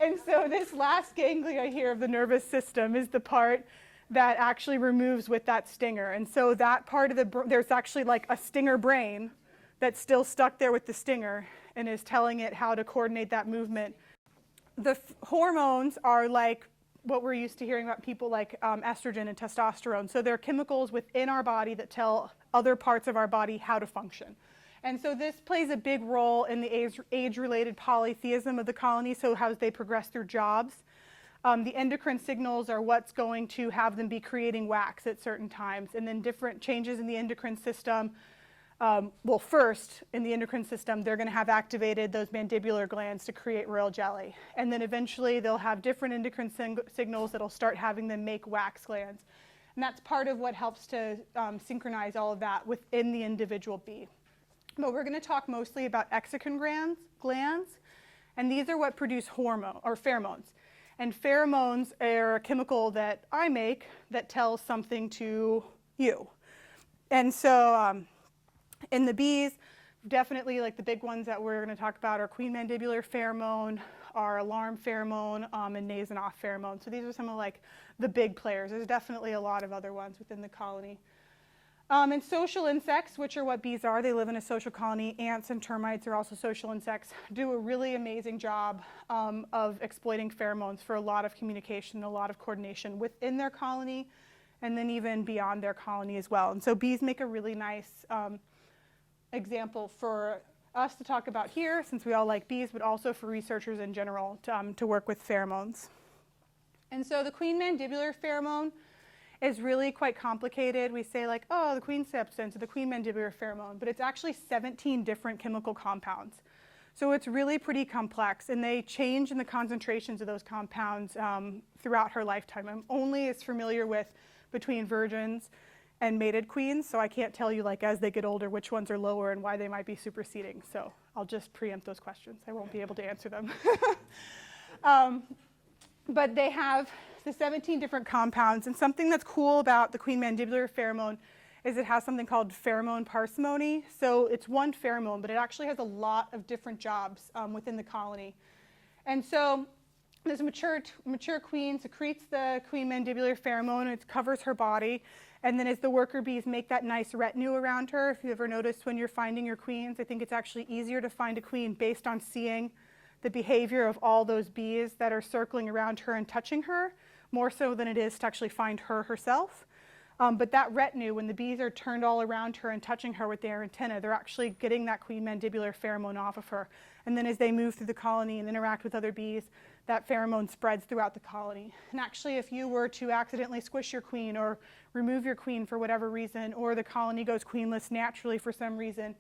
And so this last ganglia here of the nervous system is the part that actually removes with that stinger. And so that part of there's actually like a stinger brain that's still stuck there with the stinger and is telling it how to coordinate that movement. The hormones are like what we're used to hearing about people like estrogen and testosterone. So they're chemicals within our body that tell other parts of our body how to function. And so this plays a big role in the age-related polytheism of the colony, so how they progress through jobs. The endocrine signals are what's going to have them be creating wax at certain times, and then different changes in the endocrine system. Well, first, in the endocrine system, they're going to have activated those mandibular glands to create royal jelly. And then eventually, they'll have different endocrine signals that'll start having them make wax glands. And that's part of what helps to synchronize all of that within the individual bee. But we're going to talk mostly about exocrine glands, and these are what produce pheromones. And pheromones are a chemical that I make that tells something to you. And so in the bees, definitely like the big ones that we're going to talk about are queen mandibular pheromone, our alarm pheromone, and Nasonoff pheromone. So these are some of like the big players. There's definitely a lot of other ones within the colony. And social insects, which are what bees are, they live in a social colony. Ants and termites are also social insects, do a really amazing job of exploiting pheromones for a lot of communication, a lot of coordination within their colony, and then even beyond their colony as well. And so bees make a really nice example for us to talk about here, since we all like bees, but also for researchers in general to work with pheromones. And so the queen mandibular pheromone is really quite complicated. We say like, oh, the queen substance or the queen mandibular pheromone, but it's actually 17 different chemical compounds. So it's really pretty complex, and they change in the concentrations of those compounds throughout her lifetime. I'm only as familiar with between virgins and mated queens, so I can't tell you like as they get older which ones are lower and why they might be superseding. So I'll just preempt those questions. I won't be able to answer them. But they have the 17 different compounds, and something that's cool about the queen mandibular pheromone is it has something called pheromone parsimony. So it's one pheromone, but it actually has a lot of different jobs within the colony. And so this mature queen secretes the queen mandibular pheromone. It covers her body. And then as the worker bees make that nice retinue around her, if you ever noticed when you're finding your queens, I think it's actually easier to find a queen based on seeing the behavior of all those bees that are circling around her and touching her, more so than it is to actually find her herself. But that retinue, when the bees are turned all around her and touching her with their antennae, they're actually getting that queen mandibular pheromone off of her. And then as they move through the colony and interact with other bees, that pheromone spreads throughout the colony. And actually, if you were to accidentally squish your queen or remove your queen for whatever reason, or the colony goes queenless naturally for some reason,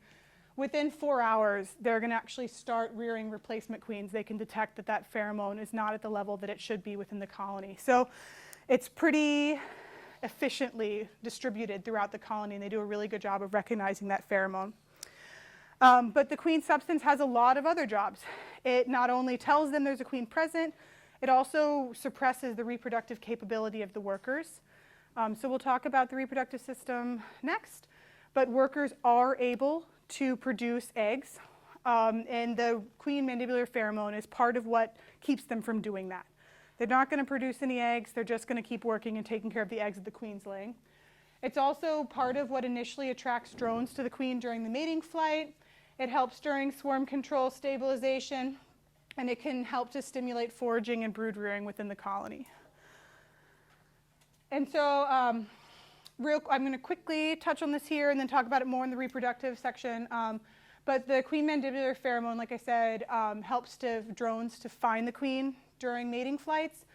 within 4 hours, they're going to actually start rearing replacement queens. They can detect that that pheromone is not at the level that it should be within the colony. So it's pretty efficiently distributed throughout the colony, and they do a really good job of recognizing that pheromone. But the queen substance has a lot of other jobs. It not only tells them there's a queen present, it also suppresses the reproductive capability of the workers. So we'll talk about the reproductive system next. But workers are able to produce eggs, and the queen mandibular pheromone is part of what keeps them from doing that. They're not going to produce any eggs. They're just going to keep working and taking care of the eggs that the queen's laying. It's also part of what initially attracts drones to the queen during the mating flight. It helps during swarm control stabilization, and it can help to stimulate foraging and brood rearing within the colony. And so I'm going to quickly touch on this here and then talk about it more in the reproductive section. But the queen mandibular pheromone, like I said, helps drones to find the queen during mating flights.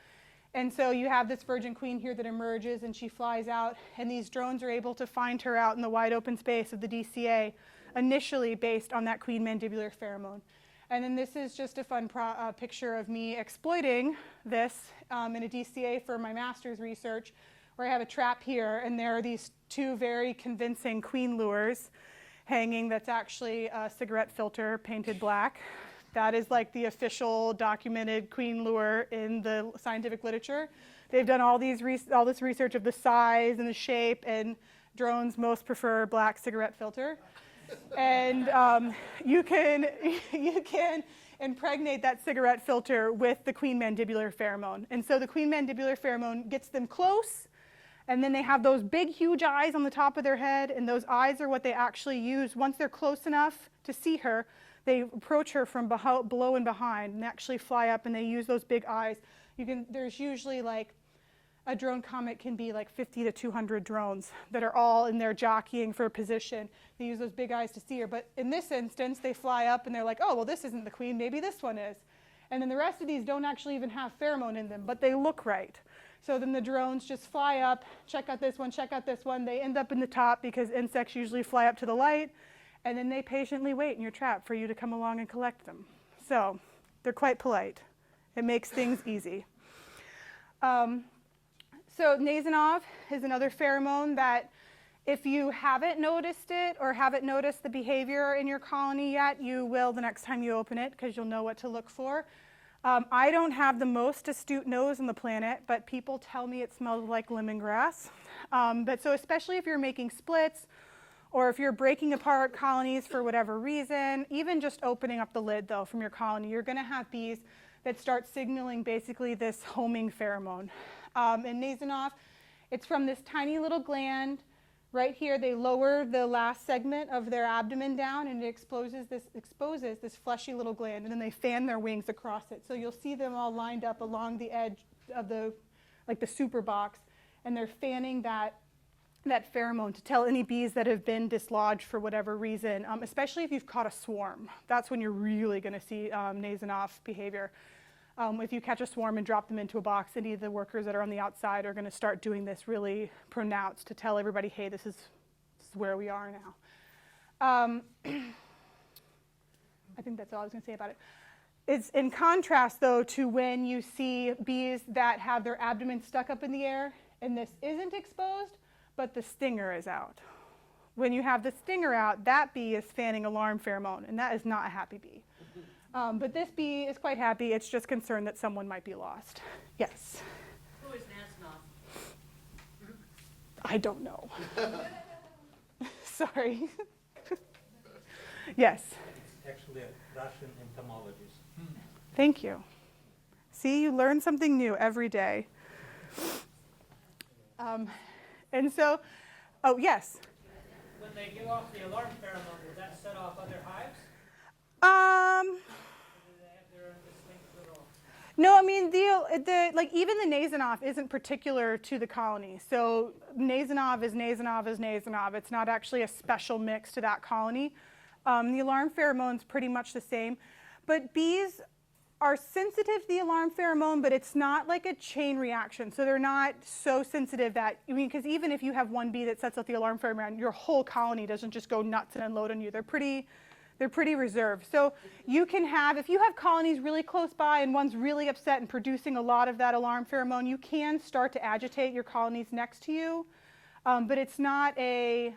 And so you have this virgin queen here that emerges and she flies out, and these drones are able to find her out in the wide open space of the DCA, initially based on that queen mandibular pheromone. And then this is just a fun picture of me exploiting this in a DCA for my master's research, where I have a trap here, and there are these two very convincing queen lures hanging that's actually a cigarette filter painted black. That is like the official documented queen lure in the scientific literature. They've done all this research of the size and the shape, and drones most prefer black cigarette filter. And you can impregnate that cigarette filter with the queen mandibular pheromone. And so the queen mandibular pheromone gets them close, and then they have those big, huge eyes on the top of their head, and those eyes are what they actually use. Once they're close enough to see her, they approach her from below and behind and actually fly up, and they use those big eyes. There's usually like a drone comet can be like 50 to 200 drones that are all in there jockeying for a position. They use those big eyes to see her. But in this instance, they fly up and they're like, oh, well, this isn't the queen, maybe this one is. And then the rest of these don't actually even have pheromone in them, but they look right. So then the drones just fly up, check out this one, check out this one. They end up in the top because insects usually fly up to the light, and then they patiently wait in your trap for you to come along and collect them. So they're quite polite. It makes things easy. So Nasanov is another pheromone that if you haven't noticed it or haven't noticed the behavior in your colony yet, you will the next time you open it, because you'll know what to look for. I don't have the most astute nose on the planet, but people tell me it smells like lemongrass. But so especially if you're making splits, or if you're breaking apart colonies for whatever reason, even just opening up the lid, though, from your colony, you're going to have bees that start signaling basically this homing pheromone. In Nasanov, it's from this tiny little gland right here. They lower the last segment of their abdomen down, and it exposes this fleshy little gland, and then they fan their wings across it. So you'll see them all lined up along the edge of the super box, and they're fanning that pheromone to tell any bees that have been dislodged for whatever reason, especially if you've caught a swarm. That's when you're really going to see Nasanov behavior. If you catch a swarm and drop them into a box, any of the workers that are on the outside are going to start doing this really pronounced to tell everybody, hey, this is where we are now. I think that's all I was going to say about it. It's in contrast, though, to when you see bees that have their abdomen stuck up in the air, and this isn't exposed, but the stinger is out. when you have the stinger out, that bee is fanning alarm pheromone, and that is not a happy bee. But this bee is quite happy. It's just concerned that someone might be lost. Yes. Who is Nasnov? I don't know. Sorry. Yes. It's actually a Russian entomologist. Thank you. See, you learn something new every day. And so, oh, yes. When they give off the alarm pheromone, will that set off other hives? Or do they have their own distinct little? No, I mean, like even the Nasonov isn't particular to the colony. So Nasonov is Nasonov is Nasonov. It's not actually a special mix to that colony. The alarm pheromone's pretty much the same. But bees are sensitive to the alarm pheromone, but it's not like a chain reaction. So they're not so sensitive that, I mean, because even if you have one bee that sets off the alarm pheromone, your whole colony doesn't just go nuts and unload on you. They're pretty reserved. So you can have, if you have colonies really close by and one's really upset and producing a lot of that alarm pheromone, you can start to agitate your colonies next to you, but it's not an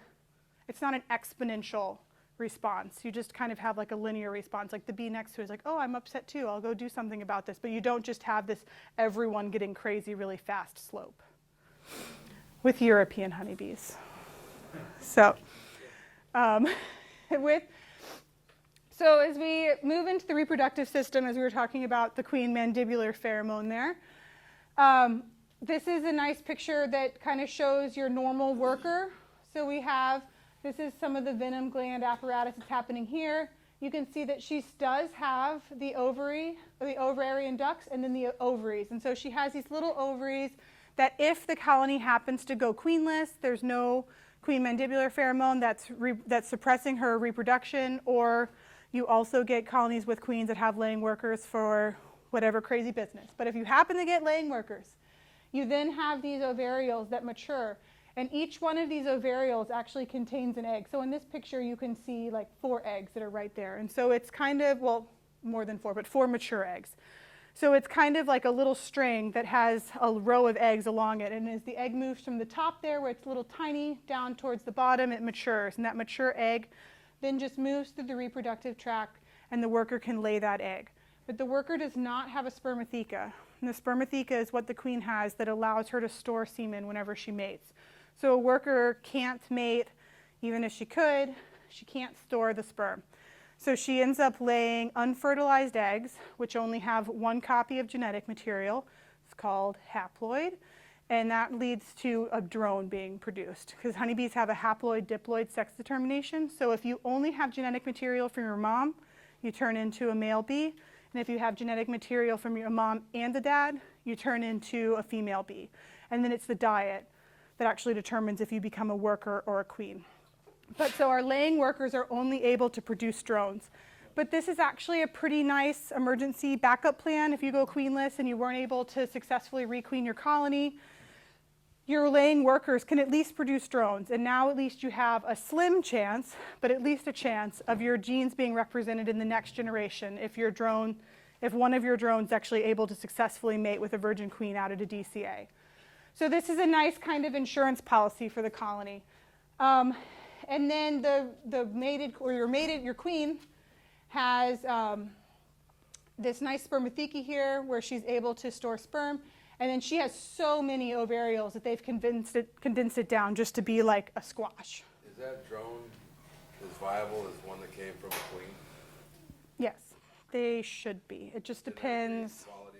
exponential response. You just kind of have like a linear response. Like the bee next to it is like, oh, I'm upset too. I'll go do something about this. But you don't just have this everyone getting crazy really fast slope with European honeybees. So So as we move into the reproductive system, as we were talking about the queen mandibular pheromone there, this is a nice picture that kind of shows your normal worker. So this is some of the venom gland apparatus that's happening here. You can see that she does have the ovary, or the ovarian ducts, and then the ovaries. And so she has these little ovaries that if the colony happens to go queenless, there's no queen mandibular pheromone that's suppressing her reproduction, or you also get colonies with queens that have laying workers for whatever crazy business. But if you happen to get laying workers, you then have these ovarials that mature. And each one of these ovarials actually contains an egg. So in this picture, you can see like 4 eggs that are right there. And so it's kind of, well, more than 4, but 4 mature eggs. So it's kind of like a little string that has a row of eggs along it. And as the egg moves from the top there, where it's a little tiny, down towards the bottom, it matures. And that mature egg then just moves through the reproductive tract, and the worker can lay that egg. But the worker does not have a spermatheca. And the spermatheca is what the queen has that allows her to store semen whenever she mates. So a worker can't mate, even if she could, she can't store the sperm. So she ends up laying unfertilized eggs, which only have 1 copy of genetic material. It's called haploid, and that leads to a drone being produced, because honeybees have a haploid-diploid sex determination. So if you only have genetic material from your mom, you turn into a male bee, and if you have genetic material from your mom and the dad, you turn into a female bee. And then it's the diet that actually determines if you become a worker or a queen. But so our laying workers are only able to produce drones. But this is actually a pretty nice emergency backup plan if you go queenless and you weren't able to successfully requeen your colony. Your laying workers can at least produce drones, and now at least you have a slim chance, but at least a chance of your genes being represented in the next generation if one of your drones is actually able to successfully mate with a virgin queen out at a DCA. So this is a nice kind of insurance policy for the colony. And then your queen has this nice spermatheca here where she's able to store sperm. And then she has so many ovarials that they've condensed it down just to be like a squash. Is that drone as viable as one that came from a queen? Yes, they should be. It just depends. Quality?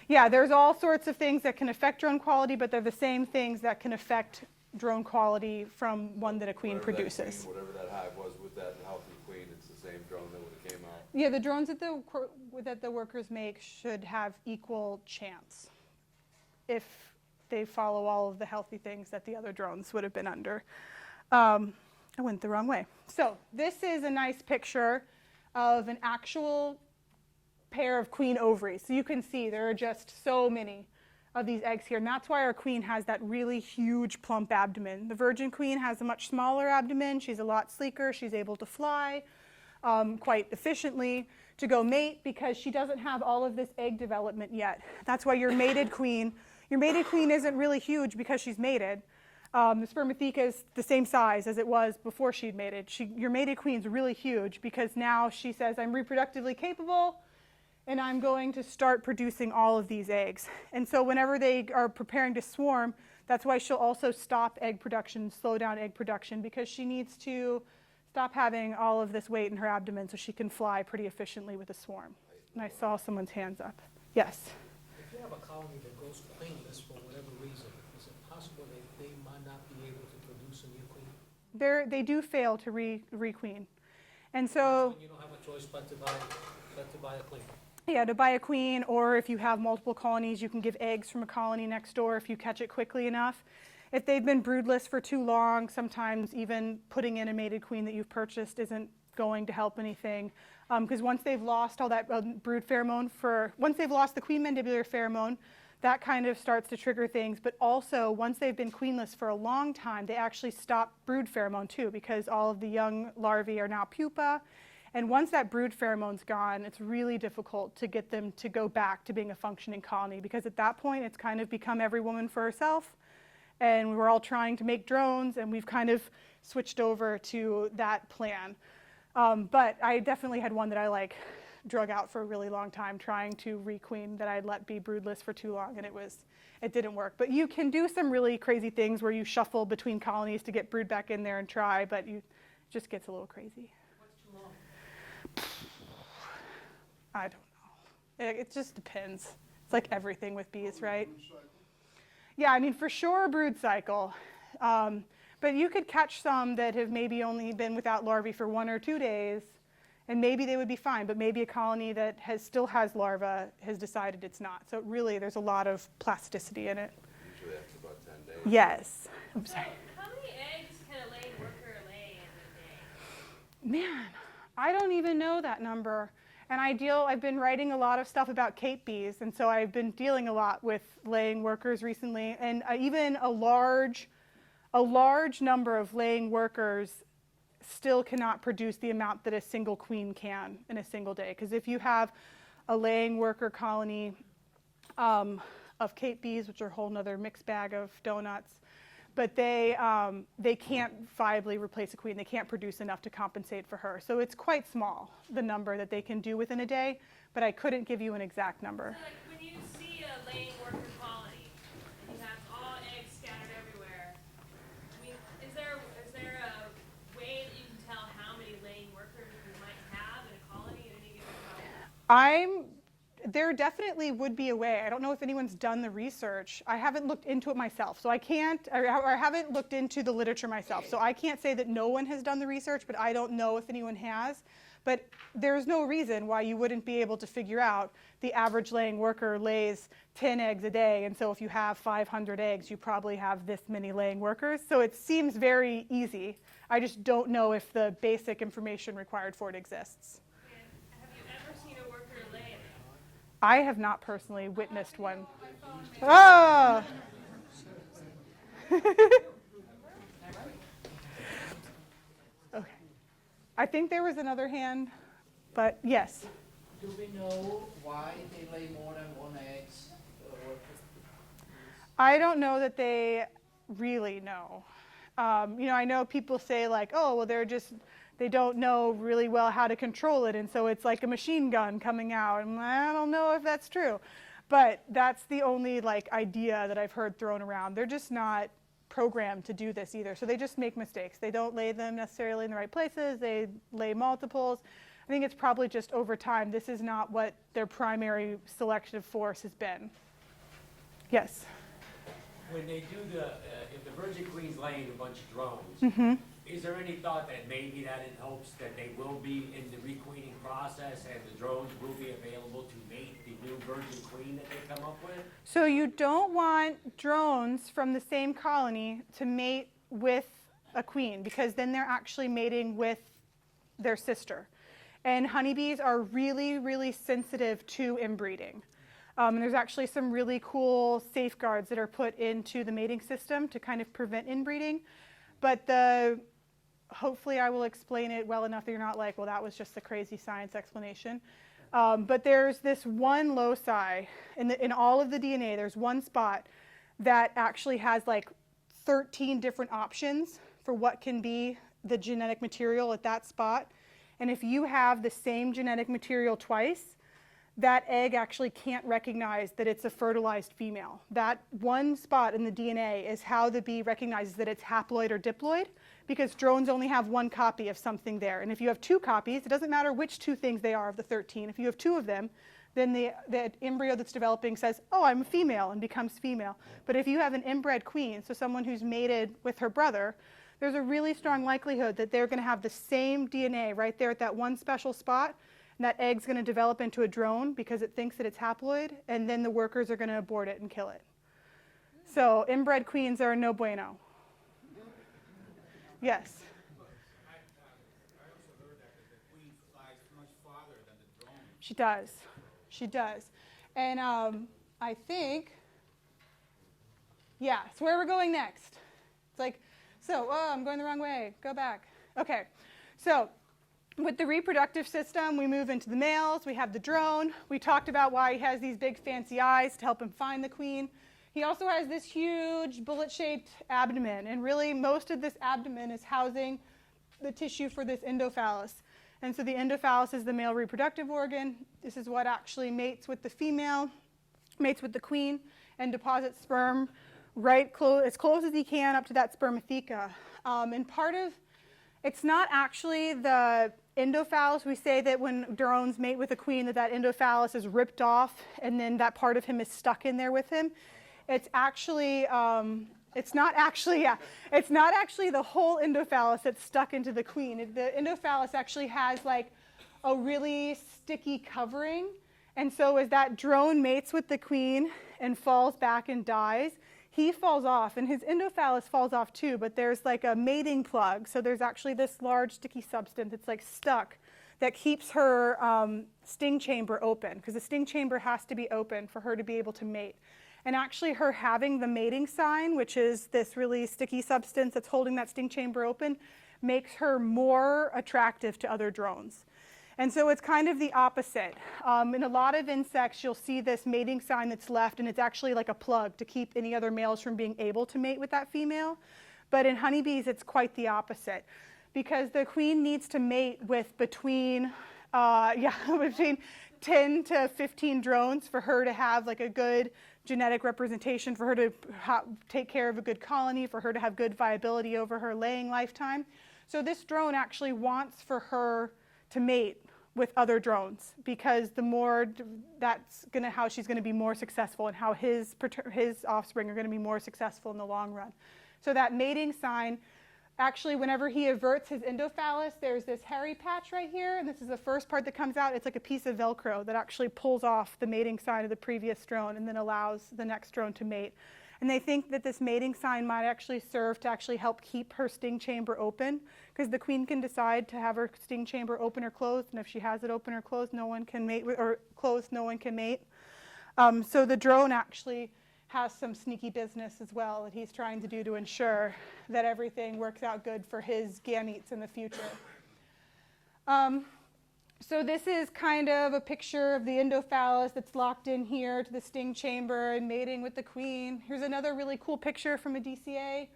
Yeah, there's all sorts of things that can affect drone quality, but they're the same things that can affect drone quality from one that a queen produces. Whatever that hive was with that healthy queen, it's the same drone that would have came out. Yeah, the drones that the workers make should have equal chance if they follow all of the healthy things that the other drones would have been under. I went the wrong way. So this is a nice picture of an actual pair of queen ovaries. So you can see there are just so many of these eggs here. And that's why our queen has that really huge plump abdomen. The virgin queen has a much smaller abdomen. She's a lot sleeker. She's able to fly quite efficiently to go mate because she doesn't have all of this egg development yet. That's why your mated queen isn't really huge because she's mated. The spermatheca is the same size as it was before she'd mated. Your mated queen's really huge because now she says, I'm reproductively capable and I'm going to start producing all of these eggs. And so whenever they are preparing to swarm, that's why she'll also stop egg production, slow down egg production, because she needs to stop having all of this weight in her abdomen so she can fly pretty efficiently with a swarm. And I saw someone's hands up. Yes? If you have a colony that goes queenless for whatever reason, is it possible that they might not be able to produce a new queen? They do fail to requeen. And so, You don't have a choice but to buy a queen. yeah, to buy a queen, or if you have multiple colonies, you can give eggs from a colony next door if you catch it quickly enough. If they've been broodless for too long, sometimes even putting in a mated queen that you've purchased isn't going to help anything. Because once they've lost all that brood pheromone once they've lost the queen mandibular pheromone, that kind of starts to trigger things. But also, once they've been queenless for a long time, they actually stop brood pheromone too, because all of the young larvae are now pupa. And once that brood pheromone's gone, it's really difficult to get them to go back to being a functioning colony, because at that point, it's kind of become every woman for herself. And we're all trying to make drones, and we've kind of switched over to that plan. But I definitely had one that I drug out for a really long time trying to requeen that I'd let be broodless for too long, and it didn't work. But you can do some really crazy things where you shuffle between colonies to get brood back in there and try, but it just gets a little crazy. What's too long? I don't know. It just depends. It's like everything with bees, right? Yeah, I mean, for sure a brood cycle. But you could catch some that have maybe only been without larvae for 1 or 2 days, and maybe they would be fine, but maybe a colony that still has larvae has decided it's not. So really, there's a lot of plasticity in it. Usually after about 10 days. Yes. I'm sorry. How many eggs can a laying worker lay in a day? Man, I don't even know that number. And I've been writing a lot of stuff about Cape bees, and so I've been dealing a lot with laying workers recently, and even a large number of laying workers still cannot produce the amount that a single queen can in a single day. Because if you have a laying worker colony of Cape bees, which are a whole nother mixed bag of donuts, but they can't viably replace a queen. They can't produce enough to compensate for her. So it's quite small, the number that they can do within a day, but I couldn't give you an exact number. So like when you see a laying worker colony and you have all eggs scattered everywhere, I mean, is there a way that you can tell how many laying workers you might have in a colony at any given time? There definitely would be a way. I don't know if anyone's done the research. I haven't looked into it myself, so I can't, or I haven't looked into the literature myself, so I can't say that no one has done the research, but I don't know if anyone has. But there's no reason why you wouldn't be able to figure out the average laying worker lays 10 eggs a day, and so if you have 500 eggs, you probably have this many laying workers. So it seems very easy. I just don't know if the basic information required for it exists. And have you ever seen a worker lay an egg? I have not personally witnessed one. Ah! Okay. I think there was another hand, but yes. Do we know why they lay more than one egg? I don't know that they really know. I know people say like, oh, well, they don't know really well how to control it, and so it's like a machine gun coming out. And I don't know if that's true, but that's the only idea that I've heard thrown around. They're just not programmed to do this either, so they just make mistakes. They don't lay them necessarily in the right places. They lay multiples. I think it's probably just over time. This is not what their primary selective force has been. Yes? When they do if the Virgin Queen's laying a bunch of drones, is there any thought that maybe that in hopes that they will be in the requeening process and the drones will be available to mate the new Virgin Queen that they come up with? So you don't want drones from the same colony to mate with a queen, because then they're actually mating with their sister. And honeybees are really, really sensitive to inbreeding. And there's actually some really cool safeguards that are put into the mating system to kind of prevent inbreeding. But hopefully I will explain it well enough that you're not like, well, that was just the crazy science explanation. But there's this one loci in all of the DNA. There's one spot that actually has 13 different options for what can be the genetic material at that spot. And if you have the same genetic material twice, that egg actually can't recognize that it's a fertilized female. That one spot in the DNA is how the bee recognizes that it's haploid or diploid, because drones only have one copy of something there. And if you have two copies, it doesn't matter which two things they are of the 13. If you have two of them, then the embryo that's developing says, oh, I'm a female, and becomes female. But if you have an inbred queen, so someone who's mated with her brother, there's a really strong likelihood that they're going to have the same DNA right there at that one special spot, and that egg's going to develop into a drone because it thinks that it's haploid, and then the workers are going to abort it and kill it. So inbred queens are no bueno. Yes? I also heard that the queen flies much farther than the drone. She does. She does. And I think, yeah, so where we're going next. It's like, so, oh, I'm going the wrong way. Go back. Okay. So with the reproductive system, we move into the males. We have the drone. We talked about why he has these big fancy eyes to help him find the queen. He also has this huge bullet-shaped abdomen. And really, most of this abdomen is housing the tissue for this endophallus. And so the endophallus is the male reproductive organ. This is what actually mates with the female, mates with the queen, and deposits sperm right as close as he can up to that spermatheca. And part of, it's not actually the endophallus. We say that when drones mate with a queen, that endophallus is ripped off, and then that part of him is stuck in there with him. It's actually, it's not actually the whole endophallus that's stuck into the queen. The endophallus actually has like a really sticky covering. And so as that drone mates with the queen and falls back and dies, he falls off, and his endophallus falls off too, but there's like a mating plug. So there's actually this large sticky substance that's like stuck that keeps her sting chamber open, because the sting chamber has to be open for her to be able to mate. And actually her having the mating sign, which is this really sticky substance that's holding that sting chamber open, makes her more attractive to other drones. And so it's kind of the opposite. In a lot of insects, you'll see this mating sign that's left, and it's actually like a plug to keep any other males from being able to mate with that female. But in honeybees, it's quite the opposite, because the queen needs to mate with between 10 to 15 drones for her to have like a good genetic representation, for her to take care of a good colony, for her to have good viability over her laying lifetime. So this drone actually wants for her to mate with other drones, because the more, that's going to how she's going to be more successful, and how his offspring are going to be more successful in the long run. So that mating sign, actually, whenever he averts his endophallus, there's this hairy patch right here, and this is the first part that comes out. It's like a piece of Velcro that actually pulls off the mating sign of the previous drone and then allows the next drone to mate. And they think that this mating sign might actually serve to actually help keep her sting chamber open, because the queen can decide to have her sting chamber open or closed, and if she has it open or closed, no one can mate, or closed, no one can mate. So the drone actually has some sneaky business as well that he's trying to do to ensure that everything works out good for his gametes in the future. So this is kind of a picture of the endophallus that's locked in here to the sting chamber and mating with the queen. Here's another really cool picture from a DCA.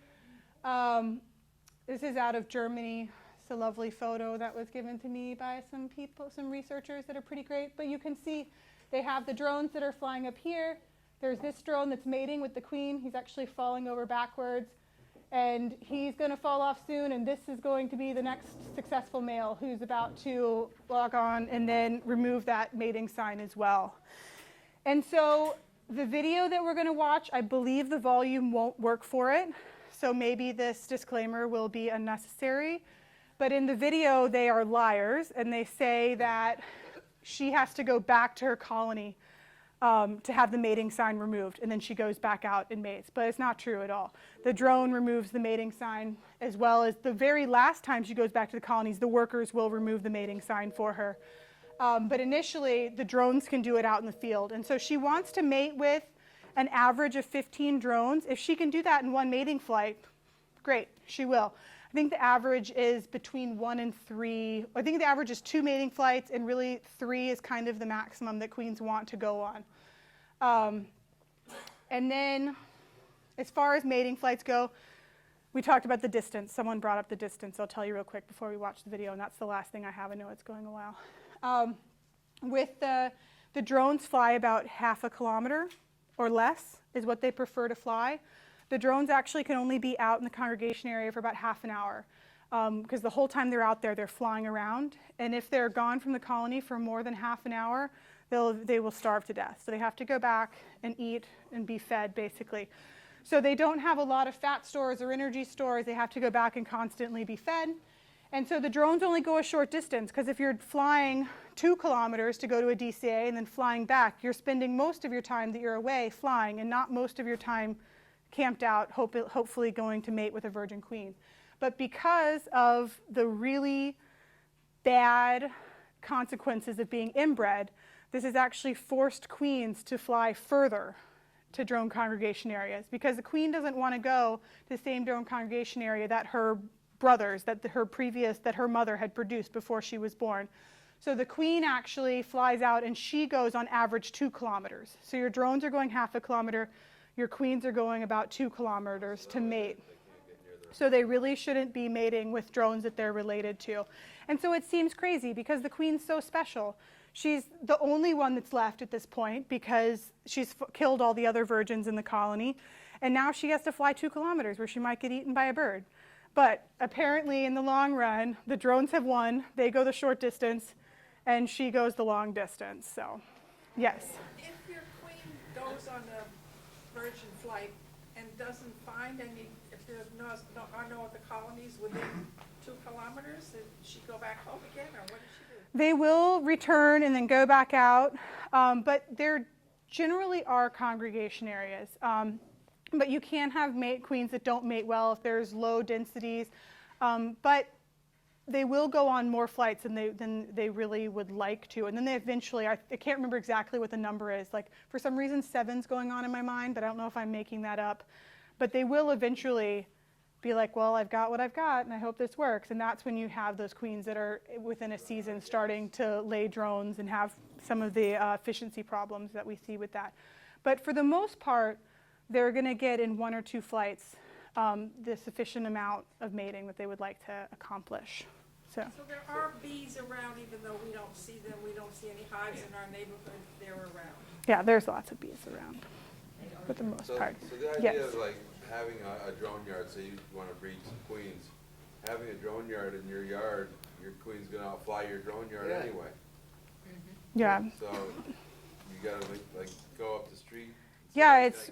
This is out of Germany. It's a lovely photo that was given to me by some people, some researchers that are pretty great. But you can see they have the drones that are flying up here. There's this drone that's mating with the queen. He's actually falling over backwards. And he's going to fall off soon, and this is going to be the next successful male who's about to log on and then remove that mating sign as well. And so the video that we're going to watch, I believe the volume won't work for it, so maybe this disclaimer will be unnecessary. But in the video, they are liars, and they say that she has to go back to her colony to have the mating sign removed, and then she goes back out and mates. But it's not true at all. The drone removes the mating sign, as well as the very last time she goes back to the colonies, the workers will remove the mating sign for her. But initially, the drones can do it out in the field. And so she wants to mate with an average of 15 drones. If she can do that in one mating flight, great, she will. I think the average is between 1 and 3. I think the average is 2 mating flights, and really 3 is kind of the maximum that queens want to go on. And then as far as mating flights go, we talked about the distance. Someone brought up the distance. I'll tell you real quick before we watch the video, and that's the last thing I have. I know it's going a while. With the drones fly about 1/2 kilometer or less is what they prefer to fly. The drones actually can only be out in the congregation area for about half an hour because the whole time they're out there, they're flying around. And if they're gone from the colony for more than half an hour, they will starve to death. So they have to go back and eat and be fed, basically. So they don't have a lot of fat stores or energy stores. They have to go back and constantly be fed. And so the drones only go a short distance because if you're flying 2 kilometers to go to a DCA and then flying back, you're spending most of your time that you're away flying and not most of your time camped out, hopefully going to mate with a virgin queen. But because of the really bad consequences of being inbred, this has actually forced queens to fly further to drone congregation areas because the queen doesn't want to go to the same drone congregation area that her brothers, that her mother had produced before she was born. So the queen actually flies out and she goes on average 2 kilometers. So your drones are going 1/2 kilometer, your queens are going about 2 kilometers to mate. So they really shouldn't be mating with drones that they're related to. And so it seems crazy because the queen's so special. She's the only one that's left at this point because she's killed all the other virgins in the colony. And now she has to fly 2 kilometers where she might get eaten by a bird. But apparently in the long run, the drones have won. They go the short distance and she goes the long distance. So, yes. If your queen goes on a virgin flight and doesn't find any, if there's no other colonies within 2 kilometers, does she go back home again, or what does she do? They will return and then go back out, but there generally are congregation areas. But you can have mate queens that don't mate well if there's low densities. But they will go on more flights than they really would like to. And then they eventually, I can't remember exactly what the number is. Like, for some reason, 7's going on in my mind, but I don't know if I'm making that up. But they will eventually be like, well, I've got what I've got, and I hope this works. And that's when you have those queens that are within a season starting to lay drones and have some of the efficiency problems that we see with that. But for the most part, they're going to get in 1 or 2 flights the sufficient amount of mating that they would like to accomplish. So there are bees around, even though we don't see them, we don't see any hives in our neighborhood, they're around. yeah, there's lots of bees around for the most part. So the idea of like having a drone yard, say you want to breed some queens, having a drone yard in your yard, your queen's going to outfly your drone yard anyway. Yeah. So you got to like go up the street. Yeah, it's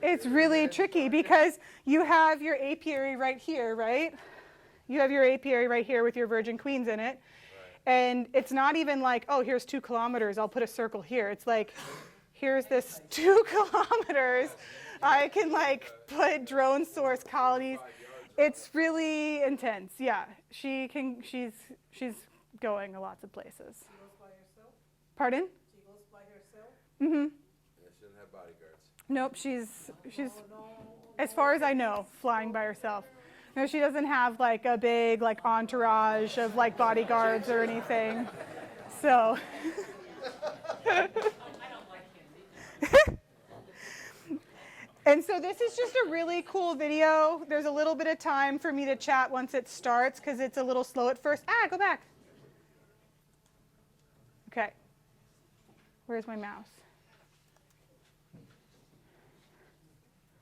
here?" really tricky because you have your apiary right here, right? You have your apiary right here with your virgin queens in it. And it's not even like, oh, here's 2 kilometers, I'll put a circle here. It's like, here's this 2 kilometers. I can like put drone source colonies. It's really intense. Yeah, she's going to lots of places. She goes by herself? Pardon? She goes by herself? Mm-hmm. Yeah, she doesn't have bodyguards. Nope, she's, as far as I know, flying by herself. No, she doesn't have like a big like entourage of like bodyguards or anything. So. And so this is just a really cool video. There's a little bit of time for me to chat once it starts because it's a little slow at first. Go back. Okay. Where's my mouse?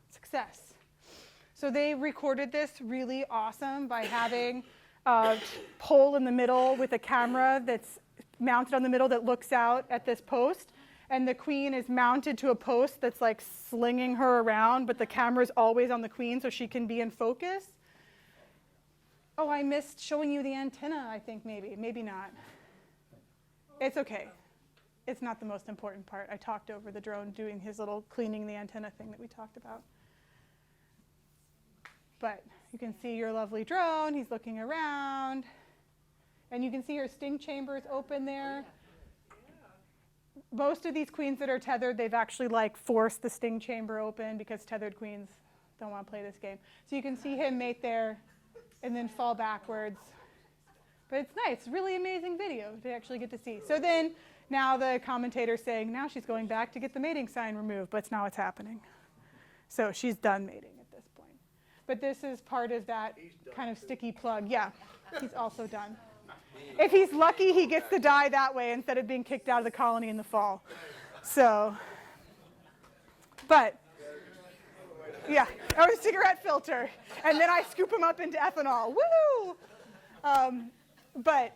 Success. So they recorded this really awesome by having a pole in the middle with a camera that's mounted on the middle that looks out at this post. And the queen is mounted to a post that's like slinging her around, but the camera's always on the queen so she can be in focus. Oh, I missed showing you the antenna, I think maybe not. It's okay. It's not the most important part. I talked over the drone doing his little cleaning the antenna thing that we talked about. But you can see your lovely drone. He's looking around. And you can see her sting chamber is open there. Most of these queens that are tethered, they've actually like forced the sting chamber open because tethered queens don't want to play this game. So you can see him mate there and then fall backwards. But it's nice, really amazing video to actually get to see. So then now the commentator's saying, now she's going back to get the mating sign removed, but it's not what's happening. So she's done mating at this point. but this is part of that kind of sticky plug. Yeah, he's also done. If he's lucky, he gets to die that way instead of being kicked out of the colony in the fall. So, but, yeah, or a cigarette filter. And then I scoop him up into ethanol. Woo! But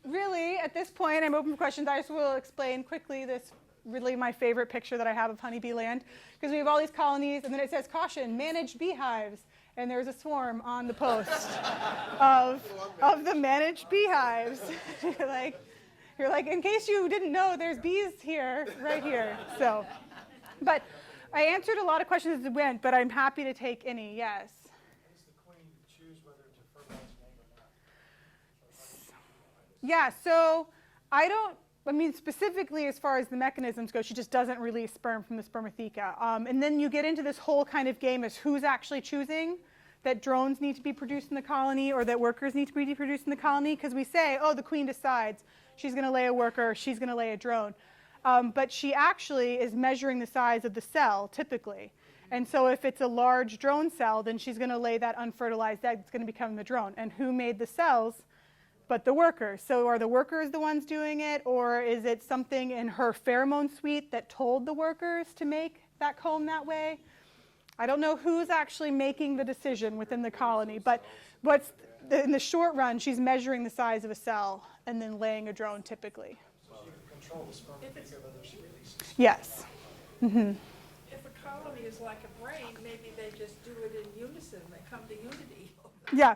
really, at this point, I'm open for questions. I just will explain quickly this really my favorite picture that I have of honeybee land, because we have all these colonies, and then it says, caution, managed beehives. And there's a swarm on the post of the managed beehives. You're like, in case you didn't know, there's bees here, right here. So, but I answered a lot of questions as it went, but I'm happy to take any, yes. Does the queen choose whether to fertilize an egg or not? Yeah, so specifically as far as the mechanisms go, she just doesn't release sperm from the spermatheca. And then you get into this whole kind of game as who's actually choosing that drones need to be produced in the colony or that workers need to be produced in the colony, because we say, oh, the queen decides she's going to lay a worker, she's going to lay a drone. But she actually is measuring the size of the cell, typically. And so if it's a large drone cell, then she's going to lay that unfertilized egg that's going to become the drone. And who made the cells? But the workers. So are the workers the ones doing it, or is it something in her pheromone suite that told the workers to make that comb that way? I don't know who's actually making the decision within the colony, but in the short run, she's measuring the size of a cell and then laying a drone typically. So you can control the spermatheca whether she releases. Yes. Mm-hmm. If a colony is like a brain, maybe they just do it in unison, they come to unity. Yeah.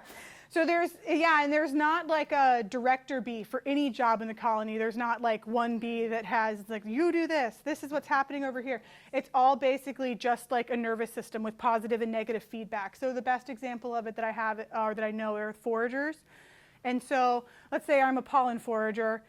So there's not like a director bee for any job in the colony. There's not like one bee that has like, you do this is what's happening over here. It's all basically just like a nervous system with positive and negative feedback. So the best example of it that I have or that I know are foragers. And so let's say I'm a pollen forager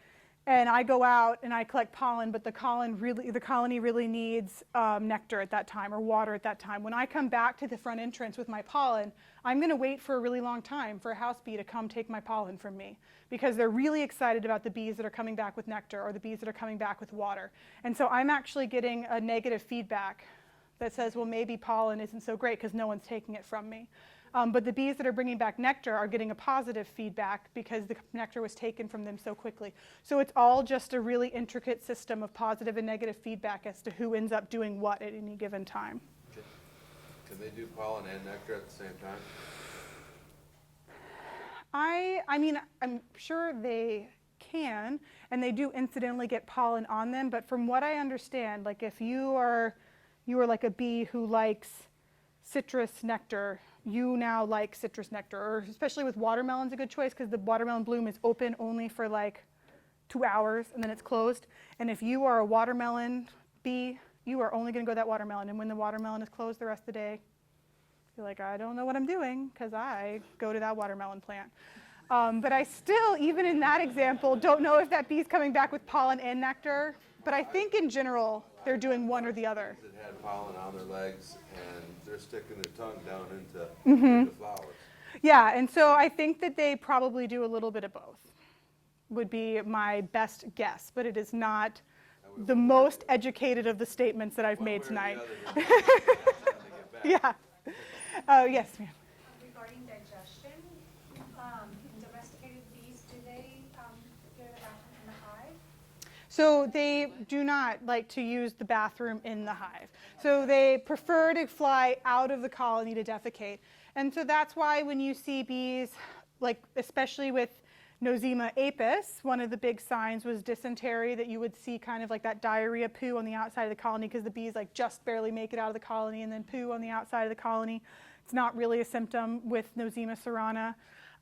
and I go out and I collect pollen, but the colony really needs nectar at that time or water at that time. When I come back to the front entrance with my pollen, I'm going to wait for a really long time for a house bee to come take my pollen from me, because they're really excited about the bees that are coming back with nectar or the bees that are coming back with water. And so I'm actually getting a negative feedback that says, well, maybe pollen isn't so great because no one's taking it from me. But the bees that are bringing back nectar are getting a positive feedback because the nectar was taken from them so quickly. So it's all just a really intricate system of positive and negative feedback as to who ends up doing what at any given time. Can they do pollen and nectar at the same time? I mean, I'm sure they can, and they do incidentally get pollen on them, but from what I understand, like if you are like a bee who likes citrus nectar, you now like citrus nectar, or especially with watermelon's a good choice because the watermelon bloom is open only for like 2 hours and then it's closed. And if you are a watermelon bee, you are only going to go that watermelon. And when the watermelon is closed the rest of the day, you're like, I don't know what I'm doing because I go to that watermelon plant. But I still, even in that example, don't know if that bee's coming back with pollen and nectar. But I think in general, they're doing one or the other. That had pollen on their legs and they're sticking their tongue down into the flowers. Yeah, and so I think that they probably do a little bit of both, would be my best guess. But it is not the most educated of the statements that I've made tonight. Yeah. Oh, yes, ma'am. Regarding digestion, domesticated bees, do they go to the bathroom in the hive? So they do not like to use the bathroom in the hive. So they prefer to fly out of the colony to defecate. And so that's why when you see bees, like especially with Nosema apis, one of the big signs was dysentery, that you would see kind of like that diarrhea poo on the outside of the colony because the bees like just barely make it out of the colony, and then poo on the outside of the colony. It's not really a symptom with Nosema cerana.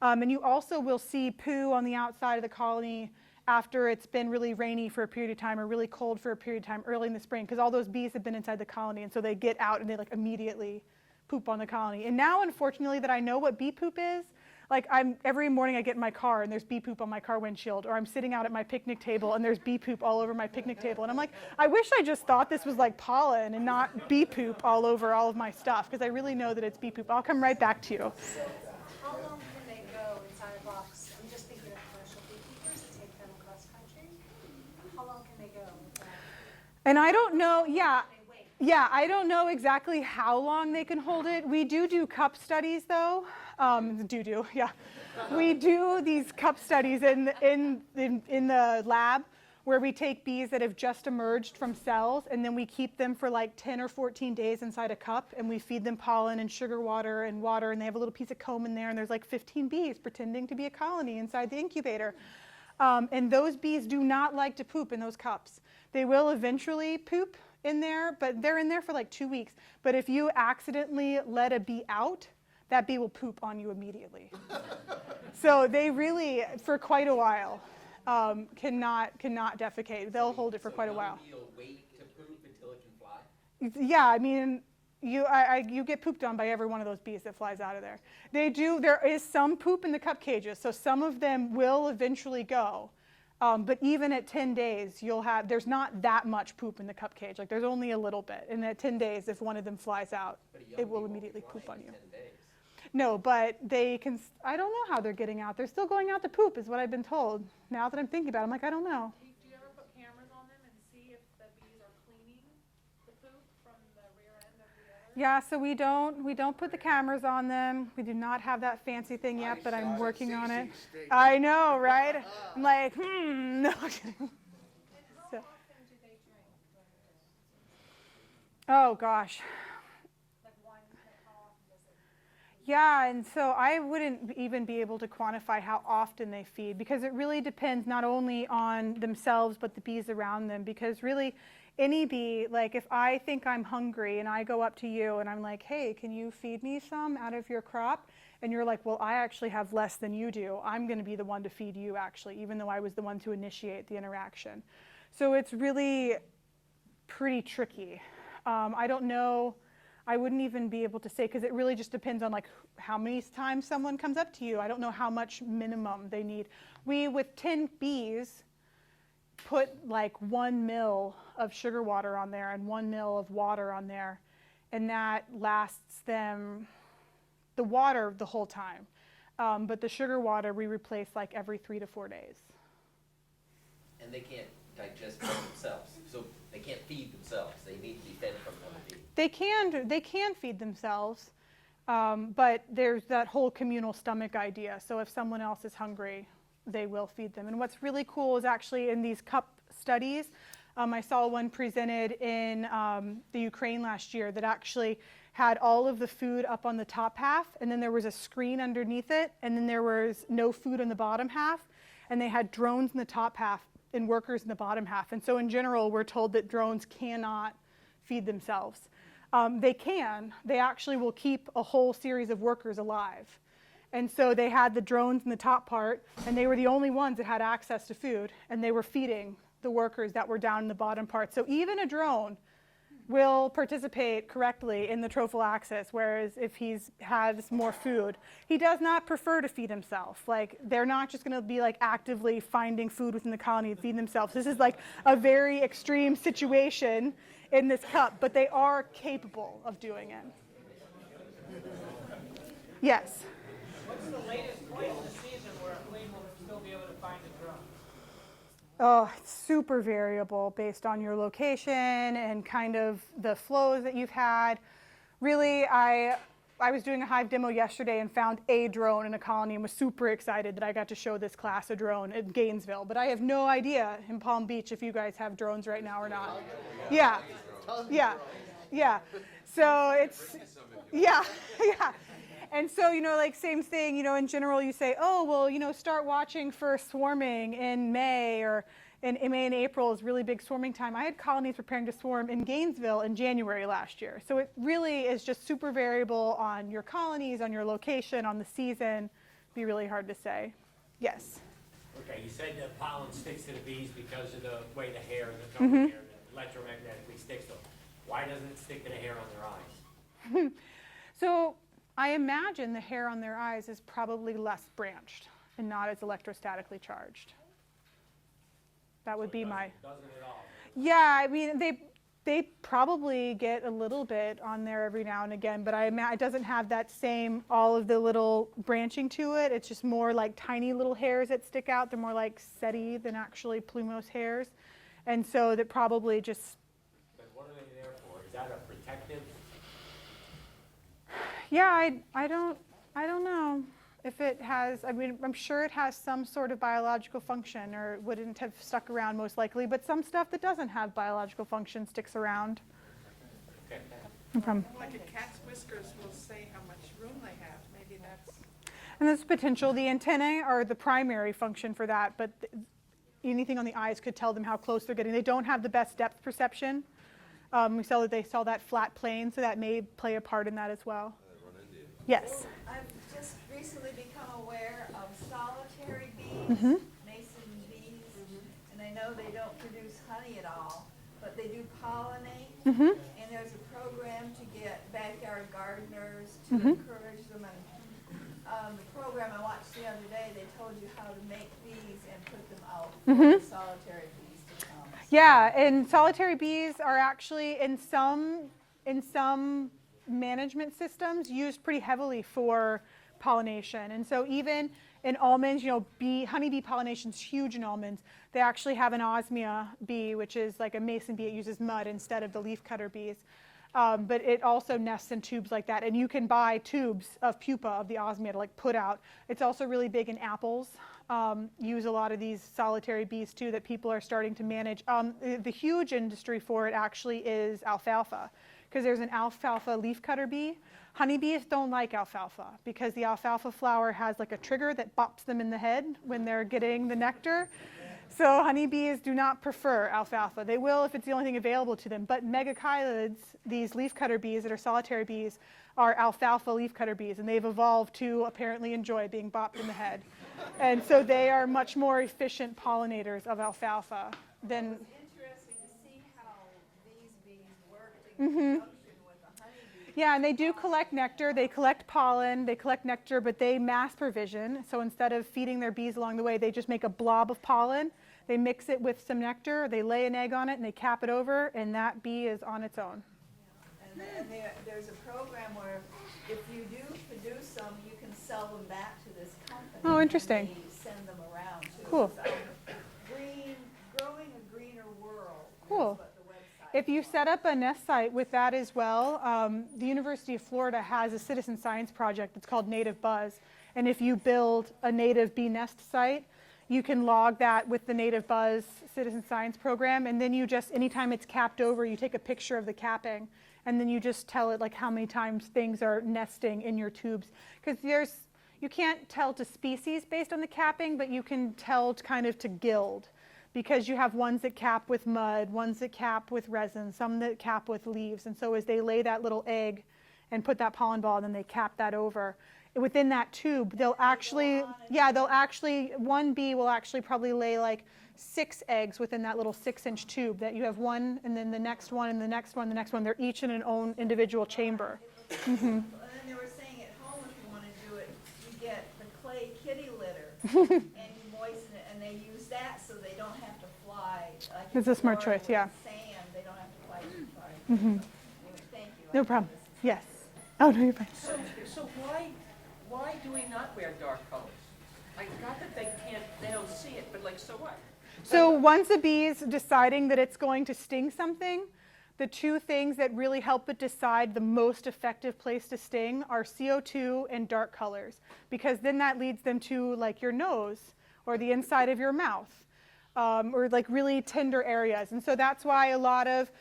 And you also will see poo on the outside of the colony after it's been really rainy for a period of time or really cold for a period of time early in the spring, because all those bees have been inside the colony, and so they get out and they like immediately poop on the colony. And now, unfortunately, that I know what bee poop is, like every morning I get in my car and there's bee poop on my car windshield, or I'm sitting out at my picnic table and there's bee poop all over my picnic table. And I'm like, I wish I just thought this was like pollen and not bee poop all over all of my stuff, because I really know that it's bee poop. I'll come right back to you. So how long can they go inside a box? I'm just thinking of commercial beekeepers that take them across country. How long can they go with that? And I don't know, yeah. They wait. Yeah, I don't know exactly how long they can hold it. We do cup studies though. Yeah. We do these cup studies in the lab where we take bees that have just emerged from cells and then we keep them for like 10 or 14 days inside a cup and we feed them pollen and sugar water and they have a little piece of comb in there and there's like 15 bees pretending to be a colony inside the incubator. And those bees do not like to poop in those cups. They will eventually poop in there, but they're in there for like 2 weeks. But if you accidentally let a bee out, that bee will poop on you immediately. So they really, for quite a while, cannot defecate. They'll hold it for quite a while. So one bee will wait to poop until it can fly? Yeah, I mean, you get pooped on by every one of those bees that flies out of there. There is some poop in the cup cages, so some of them will eventually go. But even at 10 days, there's not that much poop in the cup cage. Like there's only a little bit. And at 10 days, if one of them flies out, it will immediately poop on you. No, but they can, I don't know how they're getting out. They're still going out to poop is what I've been told. Now that I'm thinking about it, I'm like, I don't know. Do you ever put cameras on them and see if the bees are cleaning the poop from the rear end of the udder? Yeah, so we don't put the cameras on them. We do not have that fancy thing yet, but I'm working on it. I know, right? I'm like, no. So. Oh gosh. Yeah, and so I wouldn't even be able to quantify how often they feed because it really depends not only on themselves but the bees around them, because really any bee, like if I think I'm hungry and I go up to you and I'm like, hey, can you feed me some out of your crop? And you're like, well, I actually have less than you do. I'm going to be the one to feed you actually, even though I was the one to initiate the interaction. So it's really pretty tricky. I don't know. I wouldn't even be able to say because it really just depends on like how many times someone comes up to you. I don't know how much minimum they need. We, with 10 bees, put like 1 ml of sugar water on there and 1 ml of water on there, and that lasts them the water the whole time. But the sugar water we replace like every 3 to 4 days. And they can't digest by themselves, so they can't feed themselves. They need to be fed from another bee. They can feed themselves, but there's that whole communal stomach idea. So if someone else is hungry, they will feed them. And what's really cool is actually in these cup studies, I saw one presented in the Ukraine last year that actually had all of the food up on the top half, and then there was a screen underneath it, and then there was no food on the bottom half, and they had drones in the top half and workers in the bottom half. And so in general, we're told that drones cannot feed themselves. They can. They actually will keep a whole series of workers alive. And so they had the drones in the top part, and they were the only ones that had access to food, and they were feeding the workers that were down in the bottom part. So even a drone will participate correctly in the trophallaxis, whereas if he's has more food, he does not prefer to feed himself. Like, they're not just going to be like actively finding food within the colony to feed themselves. This is like a very extreme situation in this cup, but they are capable of doing it. Yes? What's the latest point in the season where a queen will still be able to find a drone? Oh, it's super variable based on your location and kind of the flows that you've had. Really, I was doing a hive demo yesterday and found a drone in a colony and was super excited that I got to show this class a drone in Gainesville. But I have no idea in Palm Beach if you guys have drones right now or not. Yeah, yeah, yeah. So it's, yeah, yeah. And so, you know, like same thing, you know, in general you say, oh, well, you know, start watching for swarming in May, or in May and April is really big swarming time. I had colonies preparing to swarm in Gainesville in January last year. So it really is just super variable on your colonies, on your location, on the season. Be really hard to say. Yes? Okay, you said the pollen sticks to the bees because of the way the hair, the tone of hair, electromagnetically sticks to them. Why doesn't it stick to the hair on their eyes? So I imagine the hair on their eyes is probably less branched and not as electrostatically charged. That would be my... Doesn't it all? Yeah, I mean, they probably get a little bit on there every now and again, but it doesn't have that same, all of the little branching to it. It's just more like tiny little hairs that stick out. They're more like setae than actually plumose hairs. And so that probably just... But what are they there for? Is that Yeah, I don't know if it has, I mean, I'm sure it has some sort of biological function, or it wouldn't have stuck around most likely, but some stuff that doesn't have biological function sticks around. No problem. Like a cat's whiskers will say how much room they have, maybe that's. And there's potential. The antennae are the primary function for that, but anything on the eyes could tell them how close they're getting. They don't have the best depth perception. We saw that they saw that flat plane, so that may play a part in that as well. Yes. I've just recently become aware of solitary bees, mason bees, and I know they don't produce honey at all, but they do pollinate. And there's a program to get backyard gardeners to encourage them. And the program I watched the other day, they told you how to make bees and put them out for the solitary bees to come. Yeah, and solitary bees are actually in some management systems used pretty heavily for pollination. And so even in almonds, you know, honeybee pollination is huge in almonds. They actually have an osmia bee, which is like a mason bee. It uses mud instead of the leafcutter bees. But it also nests in tubes like that. And you can buy tubes of pupa of the osmia to like put out. It's also really big in apples. Use a lot of these solitary bees too that people are starting to manage. The huge industry for it actually is alfalfa, because there's an alfalfa leafcutter bee. Honeybees don't like alfalfa because the alfalfa flower has like a trigger that bops them in the head when they're getting the nectar. So honeybees do not prefer alfalfa. They will if it's the only thing available to them. But megachilids, these leafcutter bees that are solitary bees, are alfalfa leafcutter bees, and they've evolved to apparently enjoy being bopped in the head. And so they are much more efficient pollinators of alfalfa than. It's interesting to see how these bees work in conjunction with the honeybee. Yeah, and they do collect nectar. They collect pollen. They collect nectar, but they mass provision. So instead of feeding their bees along the way, they just make a blob of pollen. They mix it with some nectar. They lay an egg on it, and they cap it over, and that bee is on its own. And there's a program where if you do produce some, you can sell them back to this company. Oh, interesting. And they send them around too. Cool. So, growing a greener world. Cool. Is what the website If you set up a nest site with that as well, the University of Florida has a citizen science project that's called Native Buzz. And if you build a native bee nest site, you can log that with the Native Buzz citizen science program. And then you just, anytime it's capped over, you take a picture of the capping. And then you just tell it like how many times things are nesting in your tubes. Because you can't tell to species based on the capping, but you can tell kind of to guild. Because you have ones that cap with mud, ones that cap with resin, some that cap with leaves. And so as they lay that little egg and put that pollen ball, and then they cap that over, within that tube, they'll actually, one bee will actually probably lay like 6 eggs within that little 6-inch tube. That you have one, and then the next one, and the next one, the next one. They're each in an own individual chamber. And then they were saying at home, if you want to do it, you get the clay kitty litter and you moisten it, and they use that so they don't have to fly. Like It's a smart Florida choice, yeah. with Sand, they don't have to fly too far. Anyway, thank you. No problem. Yes. Oh, no, you're fine. So why do we not wear dark colors? Like, not that they don't see it, but like, so what? So once a bee is deciding that it's going to sting something, the two things that really help it decide the most effective place to sting are CO2 and dark colors, because then that leads them to like your nose or the inside of your mouth, or like really tender areas. And so that's why a lot of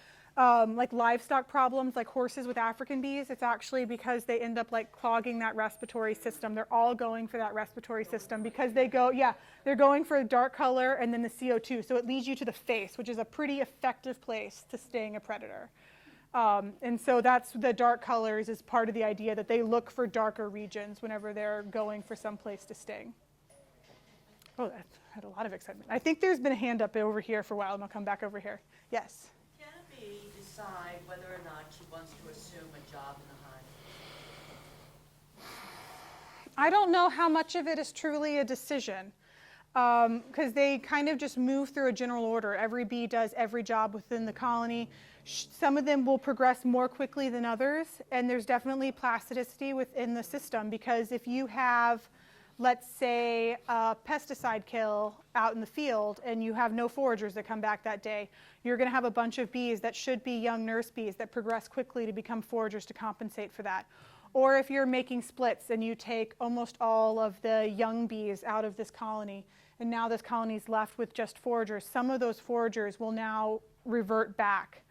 like livestock problems, like horses with African bees, it's actually because they end up like clogging that respiratory system. They're all going for that respiratory system because they're going for a dark color and then the CO2. So it leads you to the face, which is a pretty effective place to sting a predator. And so that's the dark colors is part of the idea that they look for darker regions whenever they're going for some place to sting. Oh, that had a lot of excitement. I think there's been a hand up over here for a while, and I'll come back over here. Yes? Can a bee decide whether or not she wants to assume a job in the hive? I don't know how much of it is truly a decision, because they kind of just move through a general order. Every bee does every job within the colony. Some of them will progress more quickly than others, and there's definitely plasticity within the system, because if you have, let's say, a pesticide kill out in the field and you have no foragers that come back that day, you're going to have a bunch of bees that should be young nurse bees that progress quickly to become foragers to compensate for that. Or if you're making splits and you take almost all of the young bees out of this colony, and now this colony is left with just foragers, some of those foragers will now revert back.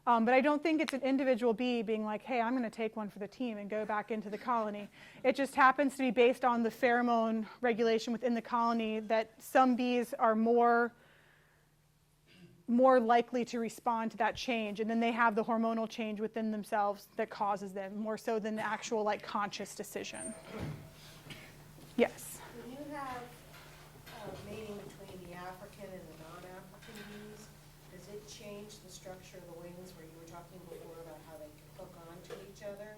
But I don't think it's an individual bee being like, hey, I'm going to take one for the team and go back into the colony. It just happens to be based on the pheromone regulation within the colony that some bees are more likely to respond to that change, and then they have the hormonal change within themselves that causes them, more so than the actual like conscious decision. Yes? When you have mating between the African and the non-African bees, does it change the structure of the wings where you were talking before about how they can hook on to each other?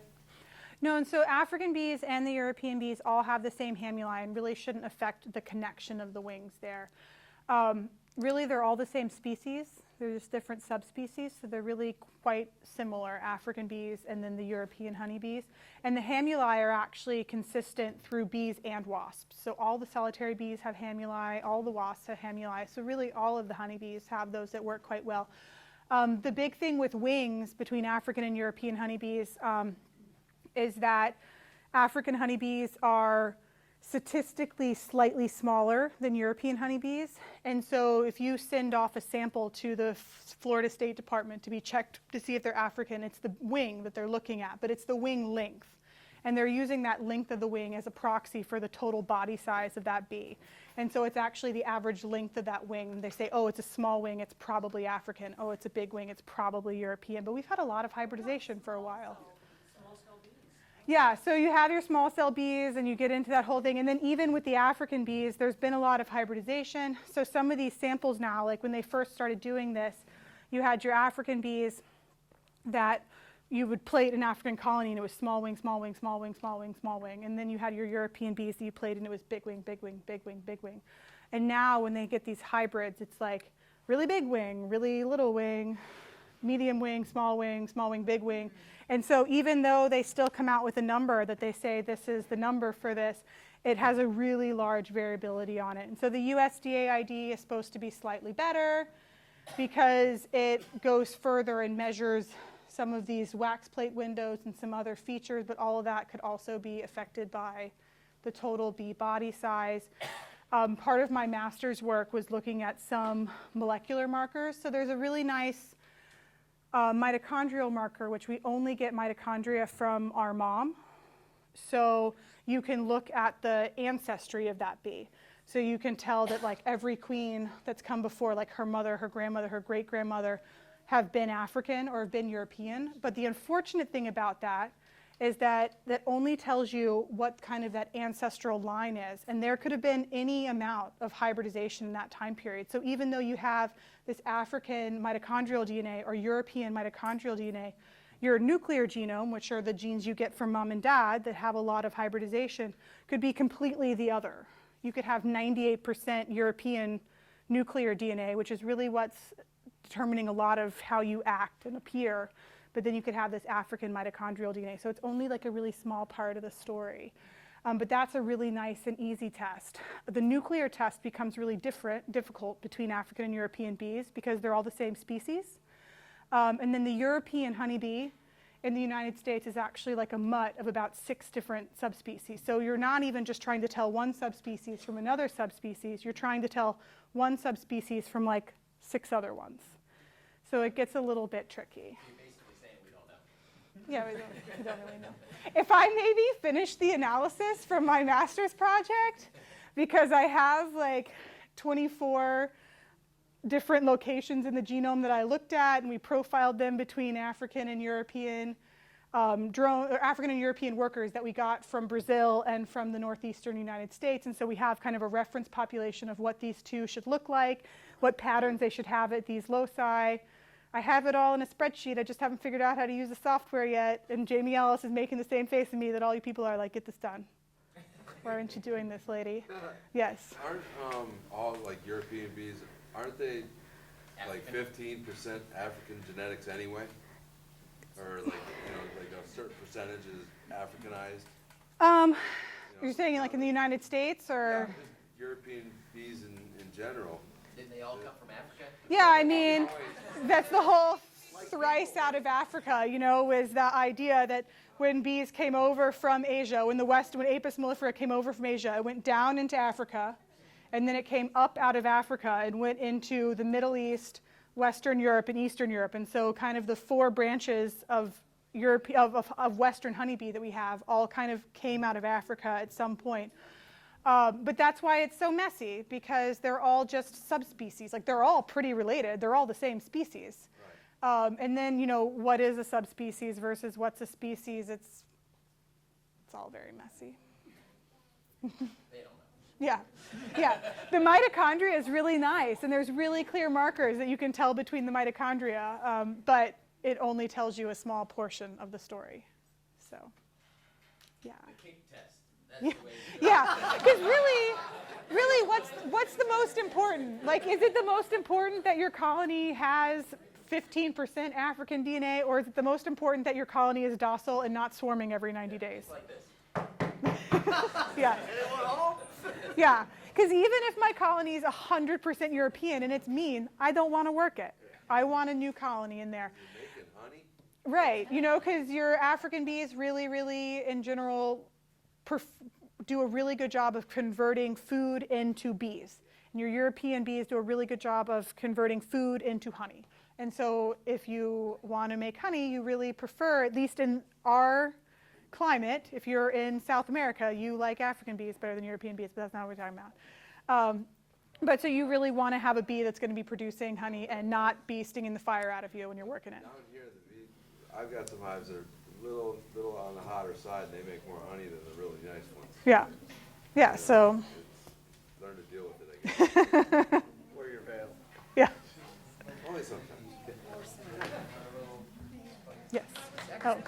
No, and so African bees and the European bees all have the same hamuli and really shouldn't affect the connection of the wings there. Really, they're all the same species. They're just different subspecies, so they're really quite similar, African bees and then the European honeybees. And the hamuli are actually consistent through bees and wasps. So all the solitary bees have hamuli, all the wasps have hamuli, so really all of the honeybees have those that work quite well. The big thing with wings between African and European honeybees is that African honeybees are statistically slightly smaller than European honeybees. And so if you send off a sample to the Florida State Department to be checked to see if they're African, it's the wing that they're looking at, but it's the wing length. And they're using that length of the wing as a proxy for the total body size of that bee. And so it's actually the average length of that wing. They say, oh, it's a small wing, it's probably African. Oh, it's a big wing, it's probably European. But we've had a lot of hybridization for a while. Yeah, so you have your small cell bees and you get into that whole thing. And then even with the African bees, there's been a lot of hybridization. So some of these samples now, like when they first started doing this, you had your African bees that you would plate an African colony and it was small wing, small wing, small wing, small wing, small wing. And then you had your European bees that you played and it was big wing, big wing, big wing, big wing. And now when they get these hybrids, it's like really big wing, really little wing, medium wing, small wing, big wing. And so even though they still come out with a number that they say this is the number for this, it has a really large variability on it. And so the USDA ID is supposed to be slightly better because it goes further and measures some of these wax plate windows and some other features, but all of that could also be affected by the total bee body size. Part of my master's work was looking at some molecular markers. So there's a really nice mitochondrial marker, which we only get mitochondria from our mom. So you can look at the ancestry of that bee. So you can tell that like every queen that's come before, like her mother, her grandmother, her great-grandmother, have been African or have been European. But the unfortunate thing about that is that that only tells you what kind of that ancestral line is. And there could have been any amount of hybridization in that time period. So even though you have this African mitochondrial DNA or European mitochondrial DNA, your nuclear genome, which are the genes you get from mom and dad that have a lot of hybridization, could be completely the other. You could have 98% European nuclear DNA, which is really what's determining a lot of how you act and appear. But then you could have this African mitochondrial DNA. So it's only like a really small part of the story. But that's a really nice and easy test. The nuclear test becomes really difficult between African and European bees because they're all the same species. And then the European honeybee in the United States is actually like a mutt of about 6 different subspecies. So you're not even just trying to tell one subspecies from another subspecies. You're trying to tell one subspecies from like 6 other ones. So it gets a little bit tricky. Yeah, we don't really know. If I maybe finish the analysis from my master's project, because I have like 24 different locations in the genome that I looked at, and we profiled them between African and European African and European workers that we got from Brazil and from the northeastern United States. And so we have kind of a reference population of what these two should look like, what patterns they should have at these loci. I have it all in a spreadsheet. I just haven't figured out how to use the software yet. And Jamie Ellis is making the same face at me that all you people are like, get this done. Why aren't you doing this, lady? Yes. Aren't all like European bees, aren't they like 15% African genetics anyway? Or like, like a certain percentage is Africanized? You're saying like in the United States or? Yeah, European bees in general. Didn't they all come from Africa? Yeah, I mean, that's the whole thrice out of Africa, was the idea that when bees came over from Asia, when Apis mellifera came over from Asia, it went down into Africa, and then it came up out of Africa and went into the Middle East, Western Europe, and Eastern Europe. And so kind of the 4 branches of Western honeybee that we have all kind of came out of Africa at some point. But that's why it's so messy, because they're all just subspecies. Like, they're all pretty related. They're all the same species. Right. And then, what is a subspecies versus what's a species? It's all very messy. They don't know. Yeah. The mitochondria is really nice, and there's really clear markers that you can tell between the mitochondria, but it only tells you a small portion of the story. So, yeah. The cake test. That's the way to do it. Yeah, because really, what's the most important? Like, is it the most important that your colony has 15% African DNA, or is it the most important that your colony is docile and not swarming every 90 days? Like this. Yeah. Yeah, because even if my colony is 100% European and it's mean, I don't want to work it. I want a new colony in there. You're making honey? Right, because your African bees really, really, in general, do a really good job of converting food into bees. And your European bees do a really good job of converting food into honey. And so if you want to make honey, you really prefer, at least in our climate, if you're in South America, you like African bees better than European bees, but that's not what we're talking about. But so you really want to have a bee that's going to be producing honey and not be stinging the fire out of you when you're working it. Down here, the bee, I've got some hives that are little on the hotter side, and they make more honey than the really nice ones. Yeah, so. It's, learn to deal with it, I guess. Wear your veil. Yeah. Only sometimes. Yes. Oh.